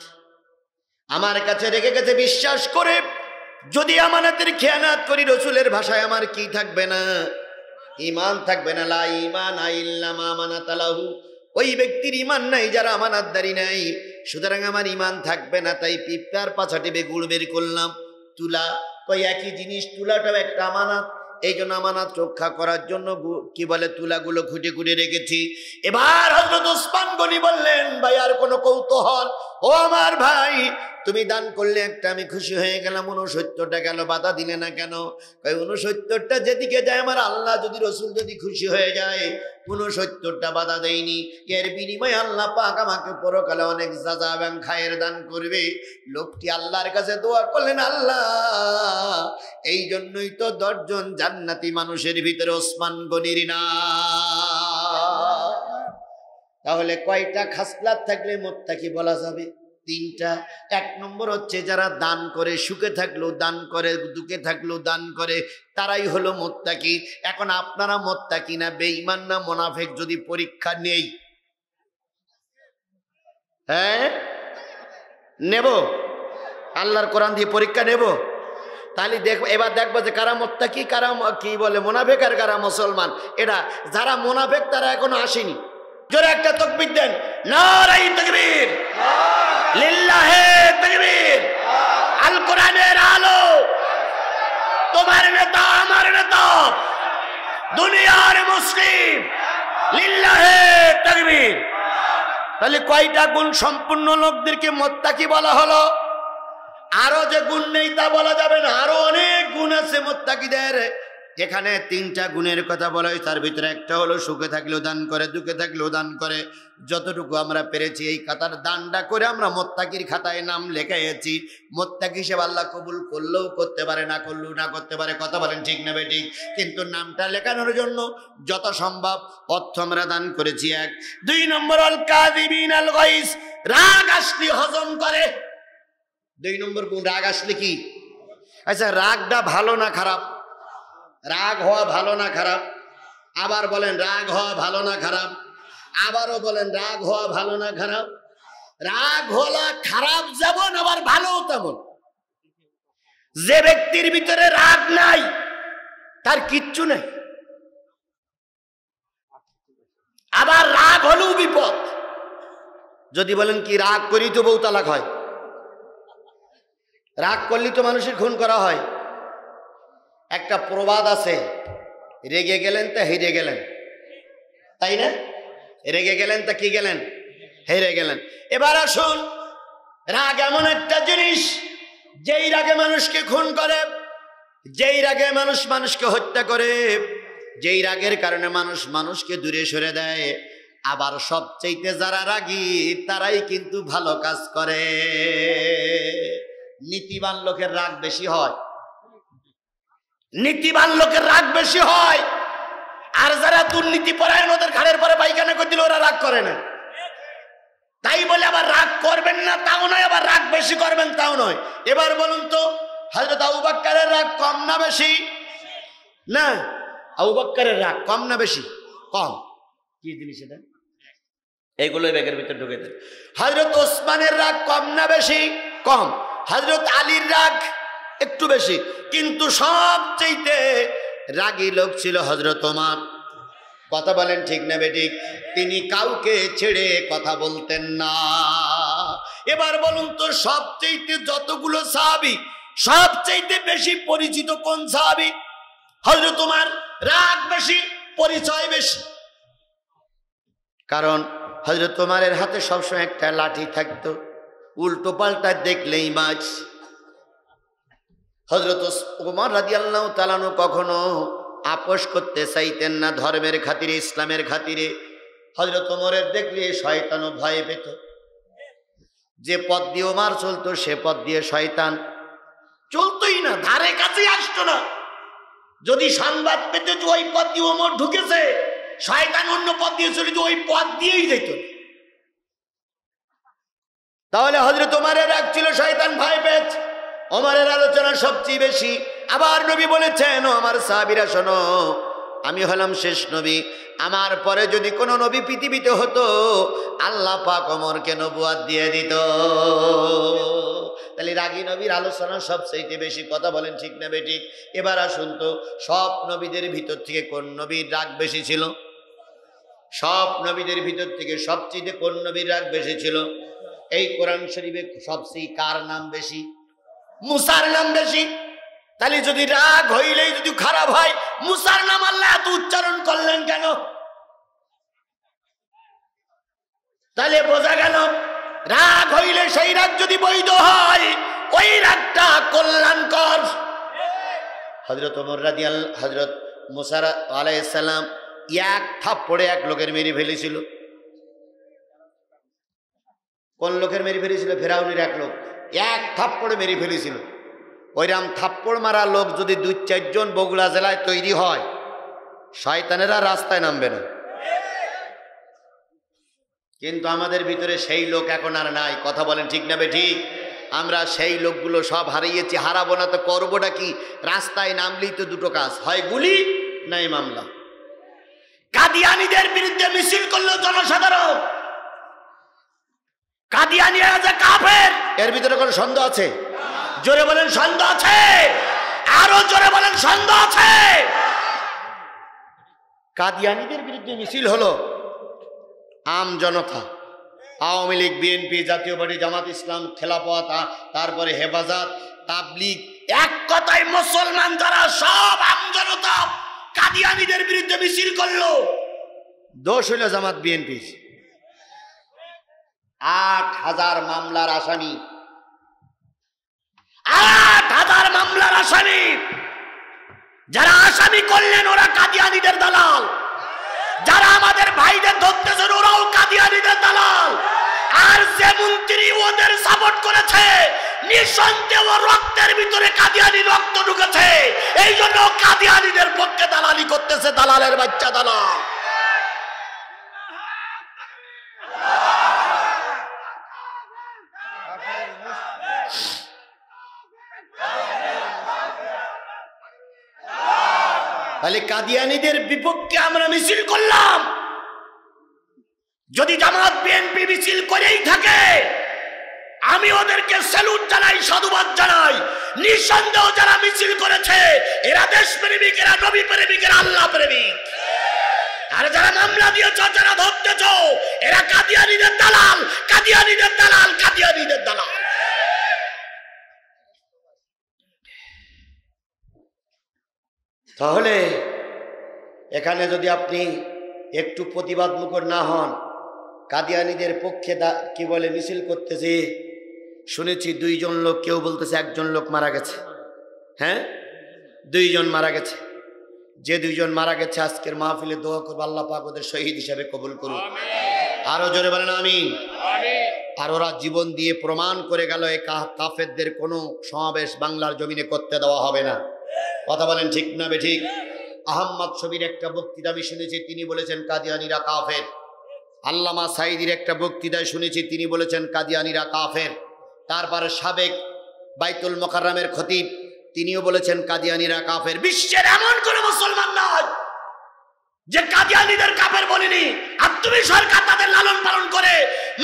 আমার কাছে রেখে গেছে বিশ্বাস করে, যদি আমানতের খেয়ানত করি, রসুলের ভাষায় আমার কি থাকবে না? ঈমান থাকবে না। লা ঈমানা ইল্লা মা আমানাতা লাহু, ওই ব্যক্তির ঈমান নাই যারা আমানতদারি নাই। সুতরাং আমার ঈমান থাকবে না, তাই পিঁপড়ার পাছা টেপে গুড় বের করলাম। তুলা কই একই জিনিস, তুলাটাও একটা আমানত, এই জন্য আমানত রক্ষা করার জন্য কি বলে তুলাগুলো খুঁটে খুঁটে রেখেছি। এবার হযরত ওসমান গনি বললেন, ভাই আর কোনো কৌতূহল? ও আমার ভাই, তুমি দান করলে একটা, আমি খুশি হয়ে গেলাম। 69টা গেল, বাধা দিলে না কেন? 69টা যেদিকে যায় আমার আল্লাহ যদি, রসুল যদি খুশি হয়ে যায়, 69টা বাধা দেয়নি। এর বিনিময়ে আল্লাহ পাক আমাকে পরকালে অনেক সাজা এবং খায়ের দান করবে। লোকটি আল্লাহর কাছে দোয়া করলেন, আল্লাহ এই জন্যই তো 10 জন জান্নাতি মানুষের ভিতরে ওসমান গনির নাম। তাহলে কয়টা খাসলাত থাকলে মুত্তাকি বলা যাবে? 3টা। 1 নম্বর হচ্ছে যারা দান করে, সুখে থাকলেও দান করে, দুঃখে থাকলেও দান করে, তারাই হলো মুত্তাকি। এখন আপনারা মুত্তাকি না বেঈমান না মুনাফিক যদি পরীক্ষা নেই, হ্যাঁ নেব, আল্লাহর কোরআন দিয়ে পরীক্ষা নেব, তাহলে দেখবো, এবার দেখবো যে কারা মুত্তাকি, কারা কি বলে মুনাফিক, আর কারা মুসলমান। এটা যারা মুনাফিক তারা এখনো আসেনি। জোরে একটা তাকবীর দেন, নারায়ে তাকবীর, লিল্লাহে তাকবীর। আল কোরআনের আলো, তোমার নেতা আমার নেতা, দুনিয়ার মুসলিম, লিল্লাহে তাকবীর। তাহলে কয়টা গুণ সম্পূর্ণ লোকদেরকে মুত্তাকি বলা হলো? আরো যে গুণ নেই তা বলা যাবে না, আরো অনেক গুণ আছে মুত্তাকিদের। এখানে 3টা গুণের কথা বলা হয়, তার ভিতরে একটা হলো সুখে থাকলেও দান করে, দুঃখে থাকলেও দান করে। যতটুকু আমরা পেরেছি এই খাতার দানটা করে আমরা মুত্তাকির খাতায় নাম লেখাইছি। মুত্তাকি হিসেবে আল্লাহ কবুল করলেও করতে পারে, না করলেও না করতে পারে, কথা বলেন ঠিক না বেঠিক? কিন্তু নামটা লেখানোর জন্য যত সম্ভব অর্থ আমরা দান করেছি। 1। 2 নম্বর, আল কাযিবিন আল গাইস, রাগ আসলে হজম করে। 2 নম্বর গুণ, রাগ আসলে কি? আচ্ছা রাগটা ভালো না খারাপ? রাগ হওয়া ভালো না খারাপ? আবার বলেন রাগ হওয়া ভালো না খারাপ? আবারও বলেন রাগ হওয়া ভালো না খারাপ? রাগ হওয়া খারাপ যেমন, আবার ভালো তেমন। যে ব্যক্তির ভিতরে রাগ নাই তার কিচ্ছু নেই, আবার রাগ হলেও বিপদ। যদি বলেন কি রাগ করি তো বউ তালাক হয়, রাগ করলে তো মানুষের খুন করা হয়। একটা প্রবাদ আছে, রেগে গেলেন তা হেরে গেলেন, তাই না? রেগে গেলেন তা কি গেলেন? হেরে গেলেন। এবার আসুন, রাগ এমন একটা জিনিস, যেই রাগে মানুষকে খুন করে, যেই রাগে মানুষ মানুষকে হত্যা করে, যেই রাগের কারণে মানুষ মানুষকে দূরে সরে দেয়। আবার সবচেয়ে যারা রাগী তারাই কিন্তু ভালো কাজ করে। নীতিবান লোকের রাগ বেশি হয়, নীতিবান লোকের রাগ বেশি হয়। আর যারা দুর্নীতি পরায়ণ, ওদের ঘাড়ের পরে পায়খানা করে দিলে ওরা রাগ করে না। তাই বলে আবার রাগ করবেন না তাও নয়, আবার রাগ বেশি করবেন তাও নয়। এবার বলুন তো, হযরত আবু বকরের রাগ কম না বেশি? না, আবু বকরের রাগ কম না বেশি? কম। কি জিনিস এটা? এগুলো ব্যাগের ভিতরে ঢুকে দেন। হযরত ওসমানের রাগ কম না বেশি? কম। হযরত আলীর রাগ একটু বেশি, কিন্তু সবচেয়ে রাগী লোক ছিল হযরত ওমর। কথা বলেন ঠিক না বেঠিক? তিনি কাউকে ছেড়ে কথা বলতেন না। এবার বলুন তো, সবচেয়ে যতগুলো সাহাবী, সবচেয়ে বেশি পরিচিত কোন সাহাবী? হযরত ওমর। রাগ বেশি, পরিচয় বেশি। কারণ হযরত ওমরের হাতে সবসময় একটা লাঠি থাকতো, উল্টো পাল্টা দেখলেই মাছ। হযরত ওমর রাদিয়াল্লাহু তাআলা আনহু কখনো আপোষ করতে চাইতেন না ধর্মের খাতিরে, ইসলামের খাতিরে। হযরত ওমরের দেখলে শয়তানও ভয় পেত। যে পথ দিয়ে ওমর চলতো সে পথ দিয়ে শয়তান চলতোই না, ধারে কাছে আসতো না। যদি সংবাদ পেত যে ওই পথ দিয়ে ওমর ঢুকেছে, শয়তান অন্য পথ দিয়ে চলে, ওই পথ দিয়েই যেত। তাহলে হযরত ওমরের রাগ ছিল, শয়তান ভয় পেয়েছে। ওমরের আলোচনা সবচেয়ে বেশি। আবার নবী বলেছেন, ও আমার সাহাবীরা শোনো, আমি হলাম শেষ নবী, আমার পরে যদি কোনো নবী পৃথিবীতে হতো, আল্লাহ পাক ওমরকে নবুয়ত দিয়ে দিত। তাহলে রাগী নবীর আলোচনা সবচেয়ে বেশি। কথা বলেন ঠিক না বেঠিক? এবার আসুন তো, সব নবীদের ভিতর থেকে কোন নবীর রাগ বেশি ছিল? সব নবীদের ভিতর থেকে সবচেয়ে কোন নবীর রাগ বেশি ছিল? এই কোরআন শরীফে সবচেয়ে কার নাম বেশি? মুসার নাম বেশি। তাহলে যদি রাগ হইলেই যদি খারাপ হয়, মুসার নাম আল্লাহ এত উচ্চারণ করলেন কেন? তাহলে বোঝা গেল, রাগ হইলে সেই রাগ যদি বৈধ হয়, ওই রাগটা কল্যাণকর। হযরত ওমর রাদিয়াল্লাহু, হযরত মুসা আলাইহিস সালাম এক থাপ্পড়ে এক লোকের মেরে ফেলেছিল। কোন লোকের মেরে ফেলেছিল? ফেরাউনের এক লোক এক থাপ্পড়ে মেরে ফেলেছিল। ওইরাম থাপ্পড় মারা লোক যদি 2-4 জন বগুড়া জেলায় তৈরি হয়, শয়তানেরা রাস্তায় নামবে না। কিন্তু আমাদের ভিতরে সেই লোক এখন আর নাই। কথা বলেন ঠিক না বেঠিক? আমরা সেই লোকগুলো সব হারিয়েছি। হারাবো না তো করবোটা কি? রাস্তায় নামলেই তো দুটো কাজ, হয় গুলি নাই মামলা। কাদিয়ানীদের বিরুদ্ধে মিছিল করলো জনসাধারণ, কাদিয়ানীরা যে কাফের, এর ভিতরে কোনো সন্দেহ আছে? জোরে বলেন সন্দেহ আছে? আরো জোরে বলেন সন্দেহ আছে? কাদিয়ানীদের বিরুদ্ধে মিছিল হলো, আম জনতা, আওয়ামী লীগ, বিএনপি, জাতীয় পার্টি, জামাত ইসলাম, খেলাফত, তারপরে হেফাজত, তাবলীগ, এক কথায় মুসলমান যারা সব আম জনতা কাদিয়ানীদের বিরুদ্ধে মিছিল করলো। দোষ হইল জামাত বিএনপি। 8,000 মামলার আসামি, 8,000 মামলার আসামি। যারা আসামি করলেন ওরা কাদিয়ানীদের দালাল, যারা আমাদের ভাইদের ধরতেছেন ওরাও কাদিয়ানীদের দালাল। আর যে মন্ত্রী ওদের সাপোর্ট করেছে, নিঃসন্দেহ রক্তের ভিতরে কাদিয়ানি রক্ত ঢুকেছে, এই জন্য কাদিয়ানীদের পক্ষে দালালি করতেছে। দালালের বাচ্চা দালাল। তাহলে কাদিয়ানীদের বিপক্ষে আমরা মিছিল করলাম। যদি জামাত বিএনপি মিছিল করেই থাকে, আমি ওদেরকে স্যালুট জানাই, সাধুবাদ জানাই। নিঃসন্দেহ যারা মিছিল করেছে এরা দেশ প্রেমিক, এরা নবী প্রেমিক, এরা আল্লাহ প্রেমিক। আর যারা মামলা দিয়েছ, যারা ধরতেছ, এরা কাদিয়ানীদের দালাল, কাদিয়ানীদের দালাল, কাদিয়ানীদের দালাল। তাহলে এখানে যদি আপনি একটু প্রতিবাদ মুখর না হন, কাদিয়ানীদের পক্ষে কি বলে মিছিল করতেছে, শুনেছি 2 জন লোক, কেউ বলতেছে 1 জন লোক মারা গেছে। হ্যাঁ, 2 জন মারা গেছে। যে 2 জন মারা গেছে আজকের মাহফিলে দোয়া করব আল্লাহ পাক ওদের শহীদ হিসেবে কবুল করুন। আরো জোরে বলেন আমিন। আর ওরা জীবন দিয়ে প্রমাণ করে গেল এই কাফেরদের কোনো সমাবেশ বাংলার জমিনে করতে দেওয়া হবে না। কথা বলেন ঠিক না বেঠিক? আহম্মদ শফির একটা বক্তৃতা আমি শুনেছি, তিনি বলেছেন কাদিয়ানীরা কাফের। আল্লামা সাঈদীর একটা বক্তৃতায় শুনেছি, তিনি বলেছেন কাদিয়ানীরা কাফের। তারপরে সাবেক বাইতুল মোকাররমের খতিব, তিনিও বলেছেন কাদিয়ানীরা কাফের। বিশ্বের এমন কোন মুসলমান নয় যে কাদিয়ানীদের কাফের বলেনি। আর তুমি সরকার তাদের লালন পালন করে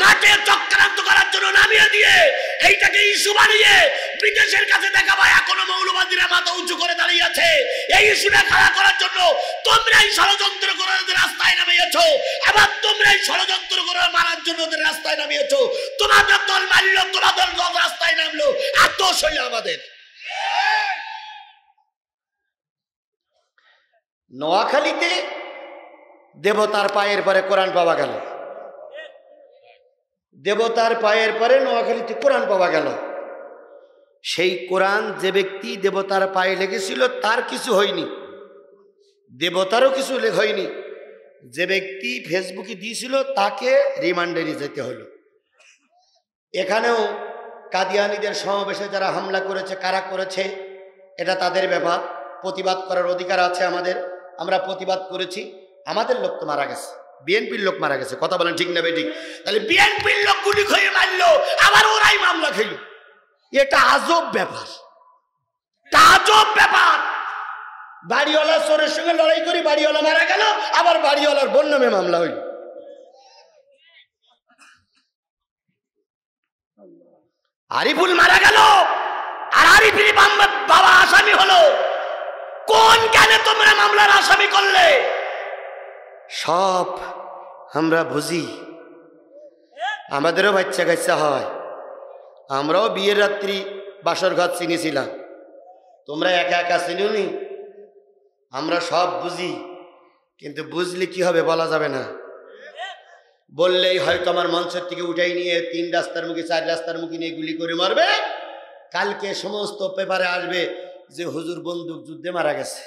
মাঠে চক্রান্ত করার জন্য নামিয়ে দিয়ে এইটাকে ইস্যু বানিয়ে বিদেশের কাছে দেখাবা এখনো মৌলবাদীরা মাথা উঁচু করে দাঁড়িয়ে আছে। এই ইস্যুটা খাড়া করার জন্য তোমরাই ষড়যন্ত্র করে ওদের রাস্তায় নামিয়েছো, আবার তোমরাই ষড়যন্ত্র করে মারার জন্য ওদের রাস্তায় নামিয়েছো। তোমাদের দল মারলো, তোমাদের দল রাস্তায় নামলো, আর দোষ হইল আমাদের। নোয়াখালীতে দেবতার পায়ের পরে কোরআন পাওয়া গেল। দেবতার পায়ের পরে নোয়াখালীতে কোরআন পাওয়া গেল। সেই কোরআন যে ব্যক্তি দেবতার পায়ে লেগেছিল তার কিছু হয়নি, দেবতারও কিছু হয়নি। যে ব্যক্তি ফেসবুকে দিয়েছিল তাকে রিমান্ডে নিয়ে যেতে হলো। এখানেও কাদিয়ানীদের সমাবেশে যারা হামলা করেছে, কারা করেছে এটা তাদের ব্যাপার, প্রতিবাদ করার অধিকার আছে আমাদের। আমরা প্রতিবাদ করেছি, আমাদের লোক তো মারা গেছে, বিএনপির লোক মারা গেছে। কথা বলেন ঠিক না বেঠিক? তাহলে বিএনপির লোক গুলি খেয়ে মারলো, আবার ওরাই মামলা খেল। এটা আজব ব্যাপার, আজব ব্যাপার। বাড়িওয়ালা চোরের সঙ্গে লড়াই করে বাড়িওয়ালা মারা গেল, আবার বাড়িওয়ালার বোন নামে মামলা হইল। আরিফুল মারা গেল, আর আরিফুল বাবা আসামি হলো। কোন জ্ঞানে তোমরা মামলার আসামি করলে? সব আমরা বুঝি, আমাদেরও বাচ্চা কাচ্চা হয়, আমরাও বিয়ের রাত্রি বাসর ঘর চিনেছিলাম, তোমরা একা একা চিনুনি। আমরা সব বুঝি, কিন্তু বুঝলে কি হবে বলা যাবে না। বললেই হয়তো আমার মঞ্চের থেকে উঠাই নিয়ে 3 রাস্তার মুখে 4 রাস্তার মুখে নিয়ে গুলি করে মারবে। কালকে সমস্ত পেপারে আসবে যে হুজুর বন্দুক যুদ্ধে মারা গেছে,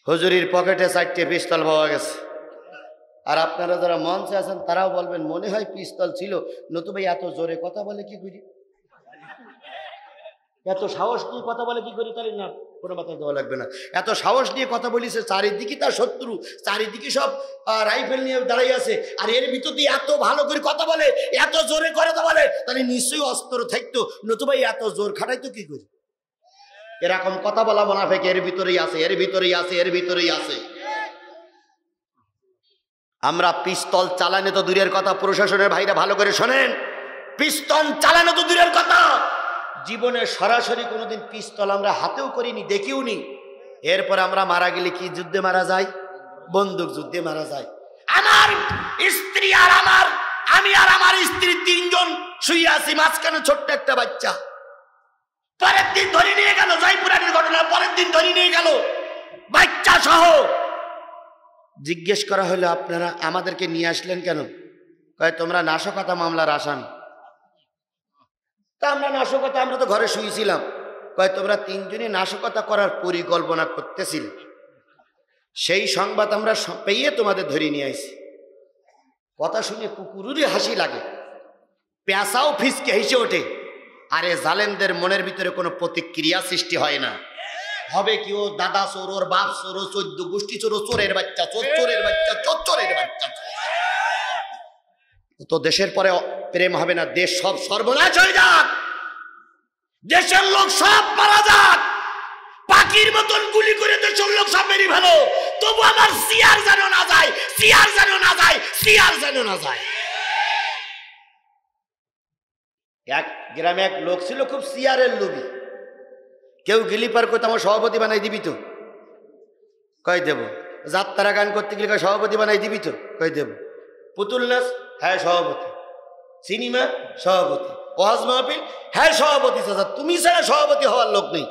হুজুরির পকেটে 4টে পিস্তল পাওয়া গেছে। আর আপনারা যারা মঞ্চে আছেন তারাও বলবেন মনে হয় পিস্তল ছিল, নতুবা এত জোরে কথা বলে কি করি, এত সাহস নিয়ে কথা বলে কি করি? তাহলে না, কোনো মাথা দেওয়া লাগবে না। এত সাহস নিয়ে কথা বলিছে, চারিদিকে তার শত্রু, চারিদিকে সব রাইফেল নিয়ে দাঁড়াই আছে, আর এর ভিতর দিয়ে এত ভালো করে কথা বলে, এত জোরে কথা বলে, তাহলে নিশ্চয়ই অস্ত্র থাকতো, নতুবা এত জোর খাটাইতো কি করি? এরকম কথা বলা মুনাফিক এর ভিতরেই আছে, এর ভিতরেই আছে, এর ভিতরেই আছে। আমরা পিস্তল চালানো তো দূরের কথা, প্রশাসনের ভাইরা ভালো করে শোনেন, পিস্তল চালানো তো দূরের কথা, জীবনে সরাসরি কোনোদিন পিস্তল আমরা হাতেও করিনি, দেখিও নি। এরপর আমরা মারা গেলে কি যুদ্ধে মারা যায়? বন্দুক যুদ্ধে মারা যায়। আমার স্ত্রী আর আমি আর আমার স্ত্রী 3 জন শুয়ে আছি, মাঝখানে ছোট্ট একটা বাচ্চা। পরের দিন ধরে নিয়ে গেল, জয়পুরের ঘটনা, পরের দিন ধরে নিয়ে গেল বাচ্চা সহ। জিজ্ঞেস করা হলো আপনারা আমাদেরকে নিয়ে আসলেন কেন? কয় তোমরা নাশকতা মামলার আসামি। তা আমরা নাশকতা, আমরা তো ঘরে শুয়েছিলাম। কয় তোমরা 3 জনই নাশকতা করার পরিকল্পনা করতেছিলে, সেই সংবাদ আমরা পেয়ে তোমাদের ধরে নিয়ে আইছি। কথা শুনে কুকুরেরই হাসি লাগে, পেঁচাও ফিসকে হেসে ওঠে। আরে জালেমদের মনের ভিতরে কোনো প্রতিক্রিয়া সৃষ্টি হয় না। হবে কি, ও দাদা চোর, ওর বাপ চোর, ও 14 গোষ্ঠী চোর, ও চোরের বাচ্চা, চোরের বাচ্চা, চোরের বাচ্চা। তো দেশের পরে প্রেম হবে না, দেশ সব সর্বনাশ হয়ে যাক, দেশের লোক সব মারা যাক, পাখির মতন গুলি করে দেশের লোক সব মেরে ফেলো, তবু আমার সিয়ার যেন না যায়, সিয়ার যেন না যায়, সিয়ার যেন না যায়। এক গ্রামে এক লোক ছিল খুব সিয়ারের লোভী। কেউ গিলি পার করতে আমার সভাপতি বানাই দিবি তো? কয় দেব। যাত্রা গান করতে গেলে কয় সভাপতি বানাই দিবি তো? কয় দেব। পুতুল নাচ, হ্যাঁ সভাপতি। সিনেমা, সভাপতি। ওয়াজ মাহফিল, হ্যাঁ সভাপতি। চাচা তুমি ছাড়া সভাপতি হওয়ার লোক নেই।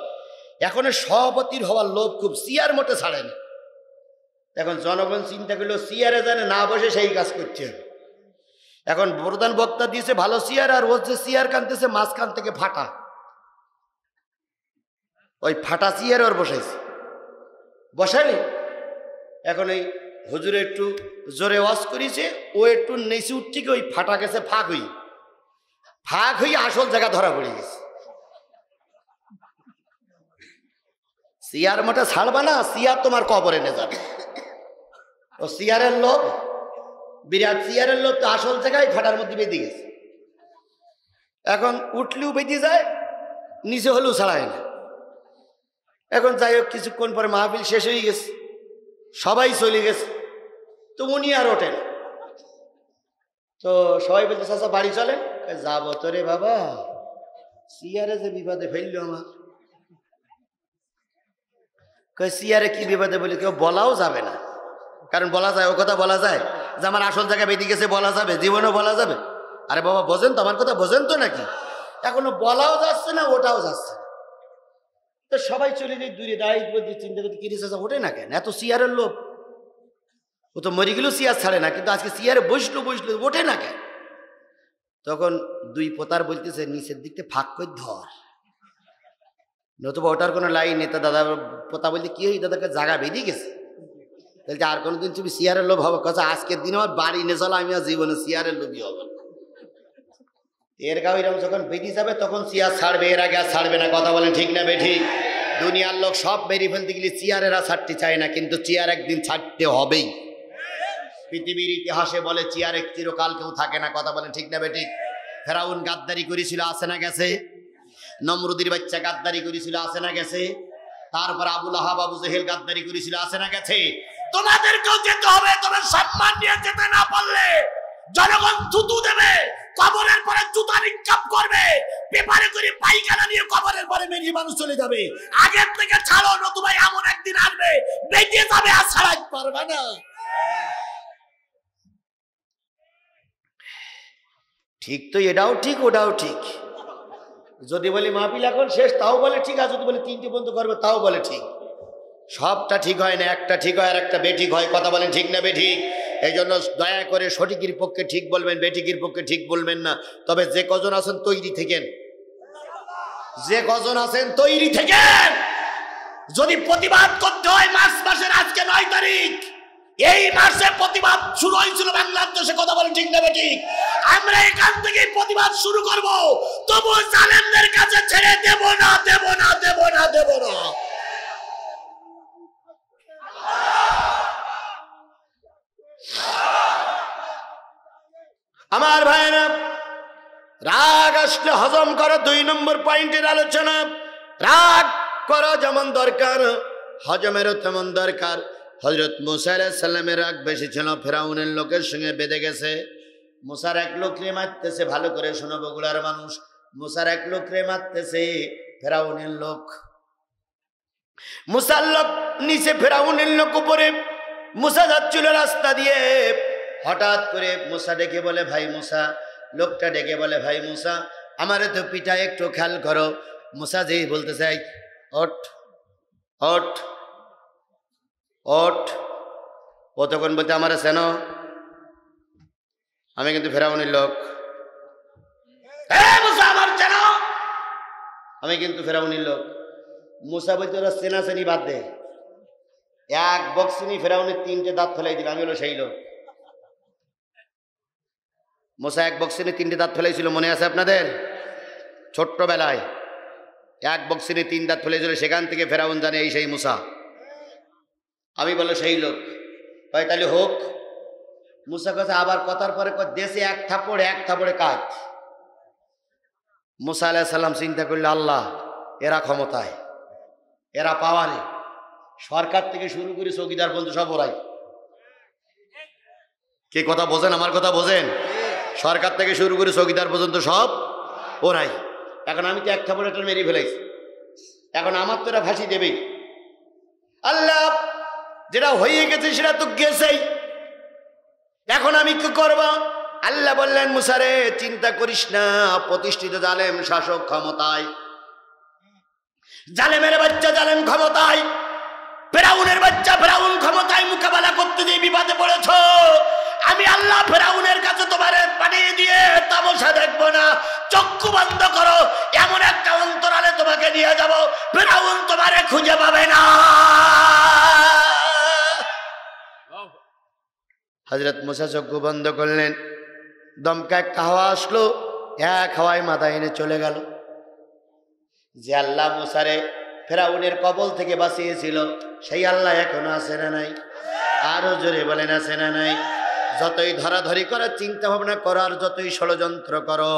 এখন সভাপতির হওয়ার লোভ খুব, সিয়ার মোটে ছাড়ে না। এখন জনগণ চিন্তা করলো চেয়ারে জানে না বসে সেই কাজ করতে হবে। এখন প্রধান বক্তা দিয়েছে ভালো চেয়ার, আর ওর যে চেয়ার কানতেছে মাঝখান থেকে ফাটা, ওই ফাটা চেয়ার ওর বসাইছে, বসালে এখন এই হুজুরে একটু জোরে ওয়াজ করেছে, ও একটু নেচে উঠছে কি ওই ফাটা গেছে ফাঁক হয়ে আসল জায়গা ধরা পড়ে গেছে। চেয়ার মোটা ছাড়বা না, চেয়ার তোমার কবরে নিয়ে যাবে। ও চেয়ারের লোক, বিরাট চেয়ারের লোক তো আসল জায়গায় ফাটার মধ্যে বেঁধে গেছে। এখন উঠলেও বেঁধে যায়, নিচে হলেও ছাড়ায় না। এখন যাই হোক কিছুক্ষণ পরে মাহফিল শেষ হয়ে গেছে, সবাই চলে গেছে, তো উনি আর ওঠেন। তো সবাই বলতে চাচা বাড়ি চলেন। যাবো তো রে বাবা, চেয়ারে যে বিপদে ফেললো আমার। চেয়ারে কি বিপদে বলি কেউ বলাও যাবে না, কারণ বলা যায়, ও কথা বলা যায় যে আমার আসল জায়গায় বেঁধে গেছে, বলা যাবে, জীবনেও বলা যাবে। আরে বাবা বোঝেন তো, আমার কথা বোঝেন তো নাকি? এখনো বলাও যাচ্ছে না, ওটাও যাচ্ছে না। তো সবাই চলে যায় দূরে, দায়িত্ব চিন্তা করতে, কিরে চাচা ওঠে না কেন? এত চেয়ারের লোক, ও তো মরে গেলেও চেয়ার ছাড়ে না, কিন্তু আজকে চেয়ারে বসলো ওঠে না কেন? তখন দুই পোতার বলতেছে নিচের দিকতে ফাঁক করে ধর, নতুবা ওটার কোনো লাইন নেই। তা দাদা পোতা বলতে কি হই দাদাকে জায়গা বেঁধে গেছে, তাহলে আর কোনোদিন তুমি চেয়ারের লোভ হবো? কথা আজকের দিন আমার বাড়ি নিয়ে চলো, আমি আর জীবনে চেয়ারের লোভই হবো না। এর গাঁও এরকম যখন বেঁধে যাবে তখন চেয়ার ছাড়বে, এর আগে আর ছাড়বে না। কথা বলেন ঠিক না বেঠিক? দুনিয়ার লোক সব মেরে ফেলতে গেলে চেয়ারেরা ছাড়তে চায় না, কিন্তু চেয়ার একদিন ছাড়তে হবেই। পৃথিবীর ইতিহাসে বলে চেয়ারে চিরকাল কেউ থাকে না। কথা বলেন ঠিক না বেঠিক? ফেরাউন গাদ্দারি করেছিল, আছে না গেছে? নমরুদের বাচ্চা গাদ্দারি করেছিল, আছে না গেছে? তারপর আবু লাহাব আবু জেহেল গাদ্দারি করেছিল, আছে না গেছে? তোমাদেরকেও যেতে হবে, তবে সম্মান নিয়ে যেতে না পারলে জনগণ থুতু দেবে, কবরের পরে জুতা নিক্ষেপ করবে, পেপারে করে পায়খানা নিয়ে কবরের পরে মেরে মানুষ চলে যাবে। আগের থেকে ছাড়ো, নতুবা এমন একদিন আসবে বেঁচে যাবে আর ছাড়াই পারবে না। ঠিক তো, এটাও ঠিক ওটাও ঠিক। যদি বলি মাহফিল এখন শেষ, তাও বলে ঠিক, আর যদি বলি 3টে পর্যন্ত করবে, তাও বলে ঠিক। সবটা ঠিক হয় না, একটা ঠিক হয় আর একটা বেঠিক হয়। কথা বলেন ঠিক না বেঠিক? এই জন্য দয়া করে সঠিকের পক্ষে ঠিক বলবেন, বেঠিকের পক্ষে ঠিক বলবেন না। তবে যে কজন আছেন তৈরি থেকেন, যে কজন আছেন তৈরি থেকেন। যদি প্রতিবাদ করতে হয় মার্চ মাসের আজকে 9 তারিখ, এই মাসে প্রতিবাদ শুরু হয়েছিল বাংলাদেশে। কথা বলেন ঠিক না বেঠিক? আমরা এখান থেকে প্রতিবাদ শুরু করব, তবু জালেমদের কাছে ছেড়ে দেব না, দেব না, দেব না, দেব না। আমার ভাইরা, রাগ আসলে হজম করো। 2 নম্বর পয়েন্টের আলোচনা। রাগ করা যেমন দরকার, হজমেরও তেমন দরকার। হযরত মুসা আলাইহিস সালামের রাগ বেশি ছিল, ফেরাউনের লোকের সঙ্গে বেঁধে গেছে। মুসার এক লোকরে মারতেছে, ভালো করে শোনো বগুড়ার মানুষ, মুসার এক লোকরে মারতেছে ফেরাউনের লোক। মুসার লোক নিচে, ফেরাউনের লোক উপরে। মুসা যাচ্ছিল রাস্তা দিয়ে, হঠাৎ করে মুসা ডেকে বলে ভাই মুসা, লোকটা ডেকে বলে ভাই মুসা আমারে তো পিঠা একটু খেয়াল করো। মুসা যেই বলতে চাই ওঠ ওঠ ওঠ, ও তখন বলতে আমারে চেনো, আমি কিন্তু ফেরাউনের লোক। মুসা আমার চেনো, আমি কিন্তু ফেরাউনের লোক। মুসা বলতে ওরা চেনা চেনি বাদ দে, এক বক্সিনি ফেরাউনের 3টে দাঁত ফেলাই দিল, আমি হলো সেই লোক। মুসা এক বক্সিনে 3টে দাঁত ফেলাইছিল, মনে আছে আপনাদের? ছোট্টবেলায় এক বক্সিনে 3 দাঁত ফেলেছিল, সেখান থেকে ফেরাউন জানে এই সেই মুসা। আমি বলো সেই লোক। ভাই তাহলে হোক। মুসা কথা আবার কথার পরে দেশে এক থাপড়ে কাজ। মুসা আলাইহিস সালাম চিন্তা করলে, আল্লাহ এরা ক্ষমতায়, এরা পাওয়ারে, সরকার থেকে শুরু করে চৌকিদার পর্যন্ত সব ওরাই। কে কথা বোঝেন? আমার কথা বোঝেন? সরকার থেকে শুরু করে চৌকিদার পর্যন্ত সব ওরাই। এখন আমি তো এক থাপড়ে একটা মেরে ফেলাইছি, এখন আমার তো এরা ফাঁসি দেবেই। আল্লাহ যেটা হয়ে গেছে সেটা তো গেছেই, এখন আমি কি করব? আল্লাহ বললেন মুসারে চিন্তা করিস না, প্রতিষ্ঠিত জালেম শাসক ক্ষমতায়, জালেমের বাচ্চা জালেম ক্ষমতায়, ফেরাউনের বাচ্চা, ফেরাউন ক্ষমতায় মোকাবেলা করতে গিয়ে বিপদে পড়েছ। আমি আল্লাহ ফেরাউনের কাছে তোমারে পাঠিয়ে দিয়ে তামাশা দেখবো না, চক্ষু বন্ধ করো, এমন একটা অন্তরালে তোমাকে নিয়ে যাব, ফেরাউন তোমারে খুঁজে পাবে না। হযরত মুসা চক্ষু বন্ধ করলেন, দমকা একটা হাওয়া আসলো, এক হাওয়ায় মাথা এনে চলে গেল। যে আল্লাহ মুসারে ফেরাউনের কবল থেকে বাঁচিয়েছিল সেই আল্লাহ এখনো আছে না নাই? আরো জোরে বলেন আছে না নাই? যতই ধরাধরি করার চিন্তা ভাবনা করো, আর যতই ষড়যন্ত্র করো,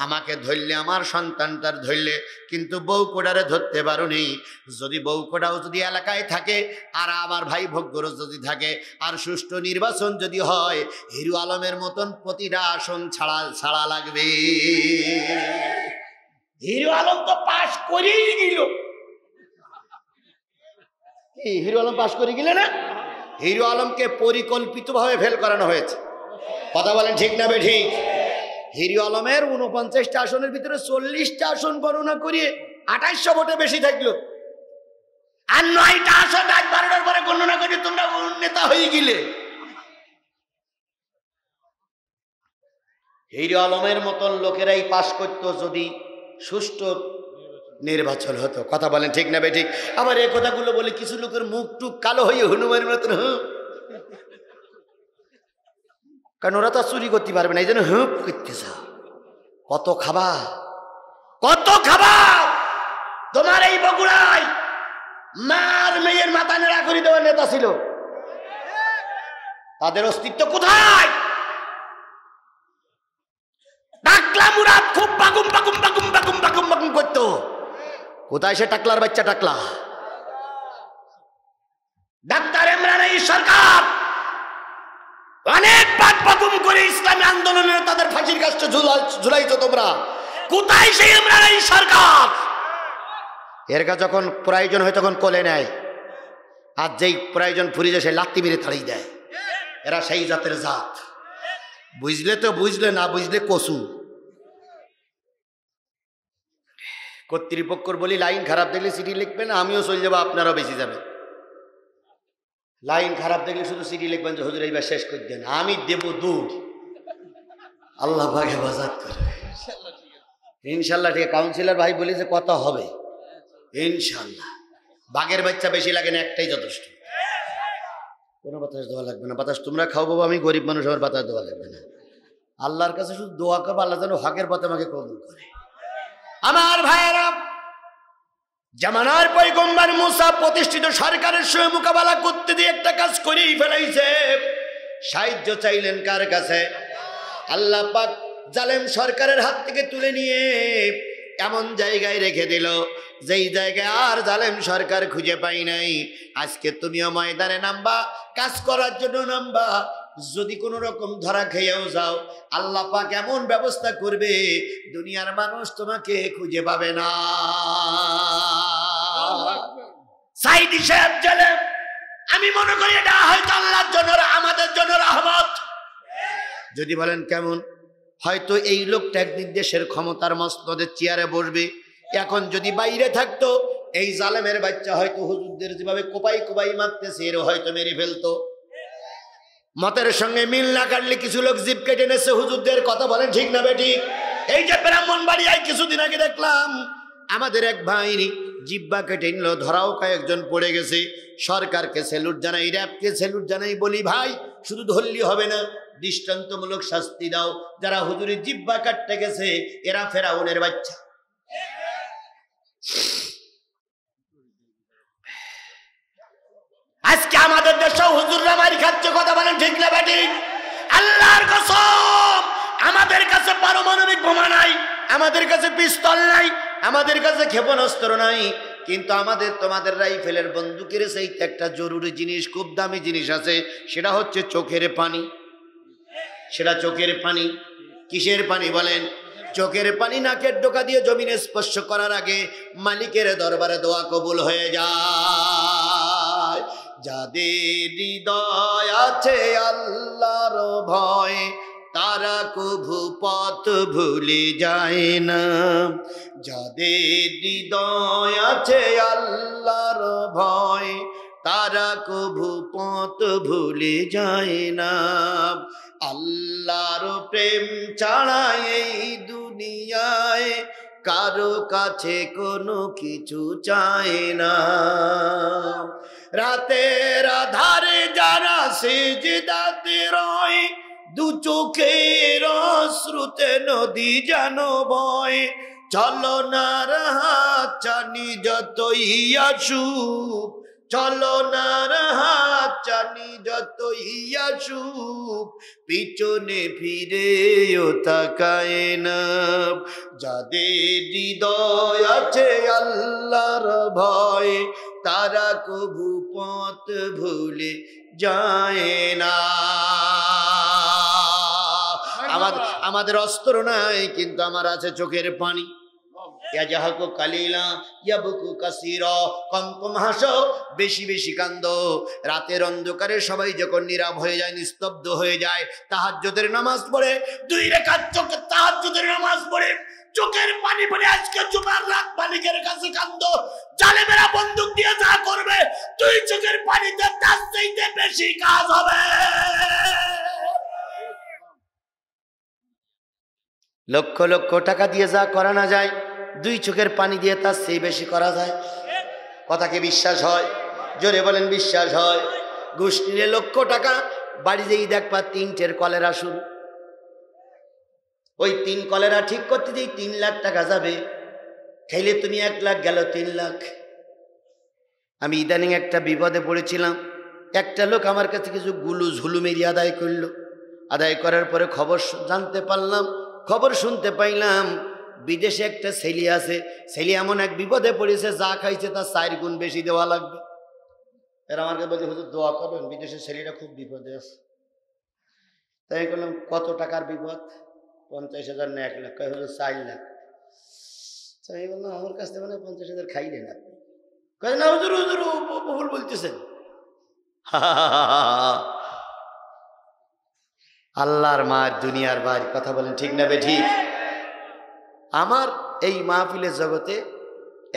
আমাকে ধরলে, আমার সন্তানটার ধরলে, কিন্তু বউ কোডারে ধরতে পারো নি। যদি বউ কোডাও যদি এলাকায় থাকে, আর আমার ভাই ভোগ্যরও যদি থাকে, আর সুষ্ঠু নির্বাচন যদি হয়, হিরু আলমের মতন প্রতিটা আসন ছাড়া লাগবে। হিরু আলম তো পাশ করেই গেল। হিরু আলম পাশ করে গেলে না? হিরু আলমকে পরিকল্পিতভাবে ফেল করানো হয়েছে। কথা বলেন ঠিক না বেঠিক? হিরু আলমের 49টা আসনের ভিতরে 40টা আসন গণনা করিয়ে 2800 ভোটে বেশি থাকলো, আর 9টা আসন রাত 12টার পরে গণনা করে তোমরা নেতা হয়ে গেলে। হিরু আলমের মতন লোকেরাই পাশ করতো যদি সুষ্ঠু নির্বাচন হতো। কথা বলেন ঠিক না বেঠিক? আবার এই কথাগুলো বলে কিছু লোকের মুখ টুক কালো হয়ে হনুমানের মতন কারণ ওরা তো চুরি করতে পারবে না, এই জন্য হুপ করতে চাও। কত খাবা, কত খাবা? তোমার এই বগুড়ায় মার মেয়ের মাথা নেড়া করে দেওয়ার নেতা ছিল, তাদের অস্তিত্ব কোথায়? টাকলা মুরাদ খুব বাগুম বাগুম বাগুম বাগুম বাগুম বাগুম করতো, কোথায় সে টাকলার বাচ্চা? টাকলা ডাক্তার ইমরান এই সরকার অনেক পাট বাগুম করে ইসলামী আন্দোলনের তাদের ফাঁসির কাছে ঝুলাইছো তোমরা, কোথায় সেই ইমরান এই সরকার? এর কাছে যখন প্রয়োজন হয় তখন কোলে নেয়, আর যেই প্রয়োজন ফুরিয়ে যায় সে লাত্তি মেরে তাড়িয়ে দেয়। এরা সেই জাতের জাত। বুঝলে তো বুঝলে, না বুঝলে কসু। কর্তৃপক্ষর বলি লাইন খারাপ দেখলে চিঠি লিখবেন, আমিও চলে যাবো, আপনারাও বেশি যাবে। লাইন খারাপ দেখলে শুধু চিঠি লিখবেন যে হুজুর এইবার শেষ করে দেন, আমি দেব দৌড়। আল্লাহ পাক হেফাজত করবে ইনশাল্লাহ। ঠিক কাউন্সিলর ভাই বলেছে কত হবে ইনশাল্লাহ। বাঘের বাচ্চা বেশি লাগে না, একটাই যথেষ্ট। কোনো বাতাস দেওয়া লাগবে না, বাতাস তোমরা খাও বাবা, আমি গরিব মানুষ, আমার বাতাস দেওয়া লাগবে না। আল্লাহর কাছে শুধু দোয়া করবো, আল্লাহ যেন হকের পথে আমাকে কবুল করে। আমার ভাইয়েরা, জামানার পয়গম্বর মুসা প্রতিষ্ঠিত সরকারের সঙ্গে মোকাবেলা করতে দিয়ে একটা কাজ করেই ফেলাইছে। সাহায্য চাইলেন কার কাছে? আল্লাহ পাক জালেম সরকারের হাত থেকে তুলে নিয়ে এমন জায়গায় রেখে দিল যেই জায়গায় আর জালেম সরকার খুঁজে পাই নাই। আজকে তুমিও ময়দানে নামবা, কাজ করার জন্য নামবা, যদি কোনো রকম ধরা খেয়েও যাও, আল্লাহ পাক এমন ব্যবস্থা করবে দুনিয়ার মানুষ তোমাকে খুঁজে পাবে না। সাইদি সাহেব জালেম, আমি মনে করি এটা হয়তো আল্লাহর জন্য, আমাদের জন্য রহমত। যদি বলেন কেমন? হয়তো এই লোকটা একদিন দেশের ক্ষমতার মসনদের চেয়ারে বসবে, এখন যদি বাইরে থাকতো এই জালেমের বাচ্চা হয়তো হুজুরদের যেভাবে কোপাই কোপাই মারতেছে এর হয়তো মেরে ফেলতো। মতের সঙ্গে মিল না কাটলে কিছু লোক জিপ কেটে নেছে হুজুরদের। কথা বলেন ঠিক না বেঠিক? এই যে ব্রাহ্মণবাড়িয়ায় কিছুদিন আগে দেখলাম আমাদের এক ভাই জিব্বা কেটে নিল, ধরাও কয়েকজন পড়ে গেছে। সরকারকে স্যালুট জানাই, র্যাবকে স্যালুট জানাই, বলি ভাই শুধু ধরলি হবে না, দৃষ্টান্তমূলক শাস্তি দাও। যারা হুজুরের জিব্বা কাটতে গেছে এরা ফেরাউনের বাচ্চা। আজকে আমাদের দেশে হুজুররা মারি খাচ্ছে। কথা বলেন ঠিক না বেঠিক? আল্লাহর কসম, আমাদের কাছে পারমাণবিক বোমা নাই, আমাদের কাছে পিস্তল নাই, আমাদের কাছে ক্ষেপণাস্ত্র নাই, কিন্তু আমাদের তোমাদের রাইফেলের বন্দুকের সেই একটা জরুরি জিনিস, খুব দামি জিনিস আছে, সেটা হচ্ছে চোখের পানি। সেটা চোখের পানি। কিসের পানি বলেন? চোখের পানি। নাকের ডোকা দিয়ে জমিনে স্পর্শ করার আগে মালিকের দরবারে দোয়া কবুল হয়ে যায়। যাদের হৃদয় আছে আল্লাহর ভয়, তারা কভু পথ ভুলে যায় না। যাদের হৃদয় আছে আল্লাহর ভয়, তারা কভু পথ ভুলে যায় না। আল্লাহর প্রেম ছাড়া এই দুনিয়ায় কারো কাছে কোনো কিছু চায় না। রাতের আধারে যারা সিজদাতে রয়, দু চোখের অশ্রুতে নদী যেন বয়। চলনার হাত চানি যতই আসুক, চলনার হাত চানি যতই আসুক, পিছনে ফিরেও তাকায় না। যাদের হৃদয় আছে আল্লাহর ভয়, তারা কভু পথ ভুলে যায় না। আমাদের অস্ত্র নাই, কিন্তু আমার আছে চোখের পানি। ইয়াজাহাকু কালিলা ইয়াবকু কাসীরা, কম কম হাসো, বেশি বেশি কান্দো। রাতের অন্ধকারে সবাই যখন নীরব হয়ে যায়, নিস্তব্ধ হয়ে যায়, তাহাজ্জুদের নামাজ পড়ে 2 রাকাত চোখে তাহাজ্জুদের নামাজ পড়ে চোখের পানি পড়ে আজকে জুমার রাত মালিকের কাছে কান্দো। জালেমেরা বন্দুক দিয়ে যা করবে, তুই চোখের পানিতে তার চাইতে বেশি কাজ হবে। লক্ষ লক্ষ টাকা দিয়ে যা করা না যায়, 2 চোখের পানি দিয়ে তার চেয়ে বেশি করা যায়। কথা কি বিশ্বাস হয়? জোরে বলেন বিশ্বাস হয়? ঘুষ নিলে লক্ষ টাকা, বাড়ি যেই দেখবা 3টের কলেরা শুরু। ওই 3 কলেরা ঠিক করতে যেই 3 লাখ টাকা যাবে, খাইলে তুমি 1 লাখ গেল 3 লাখ। আমি ইদানিং একটা বিপদে পড়েছিলাম। একটা লোক আমার কাছে কিছু গুলু ঝুলু মেরি আদায় করলো। আদায় করার পরে খবর জানতে পারলাম, খবর শুনতে পাইলাম বিদেশে একটা ছেলে আছে, ছেলে এমন এক বিপদে পড়েছে, যা খাইছে তার 4 গুণ বেশি দেওয়া লাগবে। এরা আমার কাছে বলছে, হুজুর দোয়া করবেন, বিদেশের ছেলেটা খুব বিপদে আছে। তাই বললাম, কত টাকার বিপদ? 50,000 না 1 লাখ? কয় হুজুর 4 লাখ। তাই বললাম, আমার কাছ থেকে 50,000 খাইলেন আপনি? কয় না হুজুর, হুজুর ভুল বলতেছেন। আল্লাহর মার দুনিয়ার ভাই, কথা বলেন ঠিক না বেঠিক? আমার এই মাহফিলের জগতে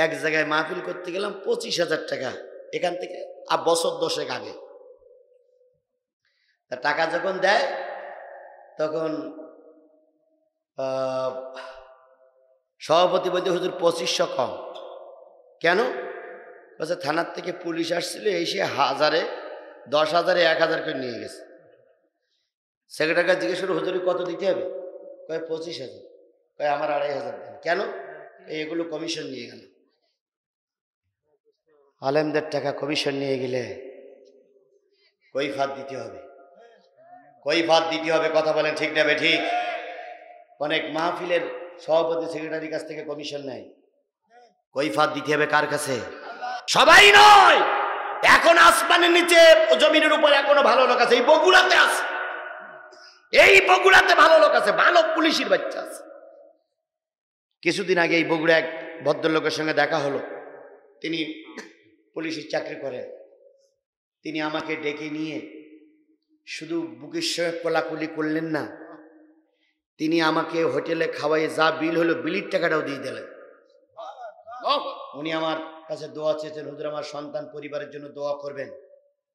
এক জায়গায় মাহফিল করতে গেলাম 25,000 টাকা, এখান থেকে বছর 10 আগে। টাকা যখন দেয় তখন সভাপতি বলতে, হুজুর 2500 কম। কেন? বলছে থানার থেকে পুলিশ আসছিল, এসে 1000-এ 10,000-এ 1,000 করে নিয়ে গেছে। সেক্রেটারিকে জিজ্ঞেস করে, হুজুরি কত দিতে হবে? কয় 25,000। কয় আমার 2,500 দেন। কেন? এগুলো কমিশন নিয়ে গেল। আলেমদের টাকা কমিশন নিয়ে গেলে কৈফাত দিতে হবে, কৈফাত দিতে হবে। কথা বলেন ঠিক না বেঠিক? অনেক মাহফিলের সভাপতি সেক্রেটারির কাছ থেকে কমিশন নেয়, কৈফাত দিতে হবে কার কাছে? সবাই নয়, এখন আসমানের নিচে জমিনের উপর এখনো ভালো লোক আছে। এই বগুড়াতে আছে, এই বগুড়াতে ভালো লোক আছে, ভালো পুলিশের বাচ্চা আছে। কিছুদিন আগে এই বগুড়া এক ভদ্রলোকের সঙ্গে দেখা হলো, তিনি পুলিশের চাকরি করেন। তিনি আমাকে ডেকে নিয়ে শুধু বুকের সঙ্গে কোলাকুলি করলেন না, তিনি আমাকে হোটেলে খাওয়াই যা বিল হলো বিলির টাকাটাও দিয়ে দিলেন। উনি আমার কাছে দোয়া চেয়েছেন, হুজুর আমার সন্তান পরিবারের জন্য দোয়া করবেন।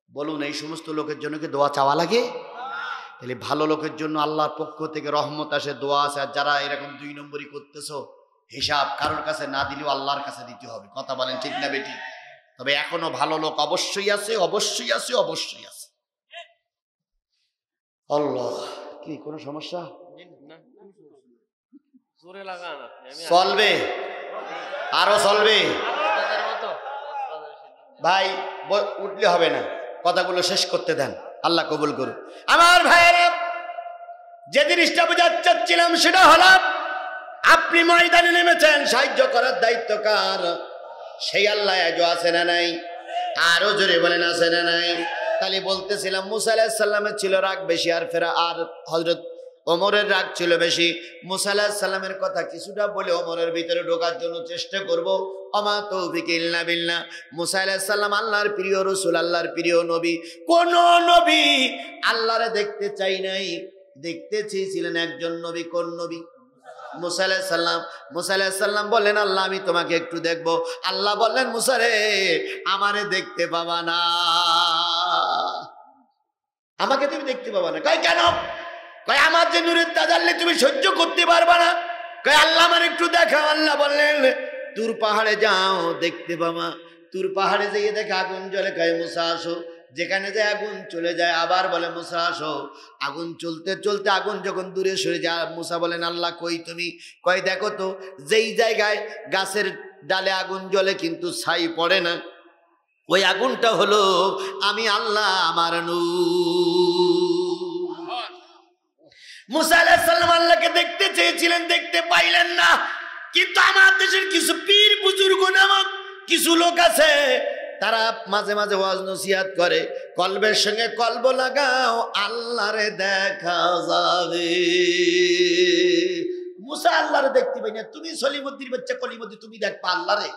বলুন, এই সমস্ত লোকের জন্য কি দোয়া চাওয়া লাগে? তাহলে ভালো লোকের জন্য আল্লাহর পক্ষ থেকে রহমত আসে, দোয়া আসে। আর যারা এরকম 2 নম্বরই করতেছো, হিসাব কারোর কাছে না দিলেও আল্লাহর কাছে দিতে হবে। কথা বলেন ঠিক না বেটি? তবে এখনো ভালো লোক অবশ্যই আছে, অবশ্যই আছে, অবশ্যই আছে। আল্লাহ, কি কোনো সমস্যা? চলবে, আরো চলবে ভাই, উঠলে হবে না, কথাগুলো শেষ করতে দেন, আল্লাহ কবুল করুন। আমার ভাইয়েরা, যে জিনিসটা বোঝাতে চাচ্ছিলাম সেটা হলো, আপনি ময়দানে নেমেছেন, সাহায্য করার দায়িত্ব কার? সেই আল্লাহ আজও আছে না নাই? আরো জোরে বলেন আছে না নাই? তাহলে বলতেছিলাম, মুসা আলাইহিস সালামের ছিল রাগ বেশি, আর হযরত ওমরের রাগ ছিল বেশি। মুসা আলাইহিস সালামের কথা কিছুটা বলে ওমরের ভিতরে ঢোকার জন্য চেষ্টা করব। আমা তৌফিক ইল্লা বিল্লাহ। মুসা আলাইহিস সালাম আল্লাহর প্রিয় রাসূল, আল্লাহর প্রিয় নবী। কোন নবী আল্লাহরে দেখতে চাই নাই, দেখতে চেয়েছিলেন একজন নবী। কোন নবী? মুসা আলাইহিস সালাম। মুসা আলাইহিস সালাম বললেন, আল্লাহ আমি তোমাকে একটু দেখবো। আল্লাহ বললেন, মুসা রে আমারে দেখতে পাবা না, আমাকে তুমি দেখতে পাবা না। কয় কেন? কয় আমার যে নূরের তাজাল্লি তুমি সহ্য করতে পারবা না। কয় আল্লাহ আমার একটু দেখাও। আল্লাহ বললেন, তুর পাহাড়ে যাও, দেখতে পাবা। তুর পাহাড়ে যেয়ে দেখে আগুন জ্বলে। কয় মুসা আসো। যেখানে যায় আগুন চলে যায়। আবার বলে মুসা আসো। আগুন চলতে চলতে আগুন যখন দূরে সরে যায়, মুসা বলেন, আল্লাহ কই তুমি? কয় দেখো তো, যেই জায়গায় গাছের ডালে আগুন জ্বলে কিন্তু ছাই পড়ে না, ওই আগুনটা হলো আমি আল্লাহ, আমার নূর। মুসা আলাইহিস সালাম আল্লাহকে দেখতে চেয়েছিলেন, দেখতে পাইলেন না। কিন্তু আমার দেশের কিছু পীর বুজুর্গ নামক কিছু লোক আছে, তারা মাঝে মাঝে ওয়াজ নসিহত করে, কলবের সঙ্গে কলব লাগাও, আল্লাহরে দেখা যাবে। মুসা আল্লাহরে দেখতে পাই না, তুমি সলিমুদ্দিন বাচ্চা কলিমুদ্দিন তুমি দেখবা আল্লাহরে?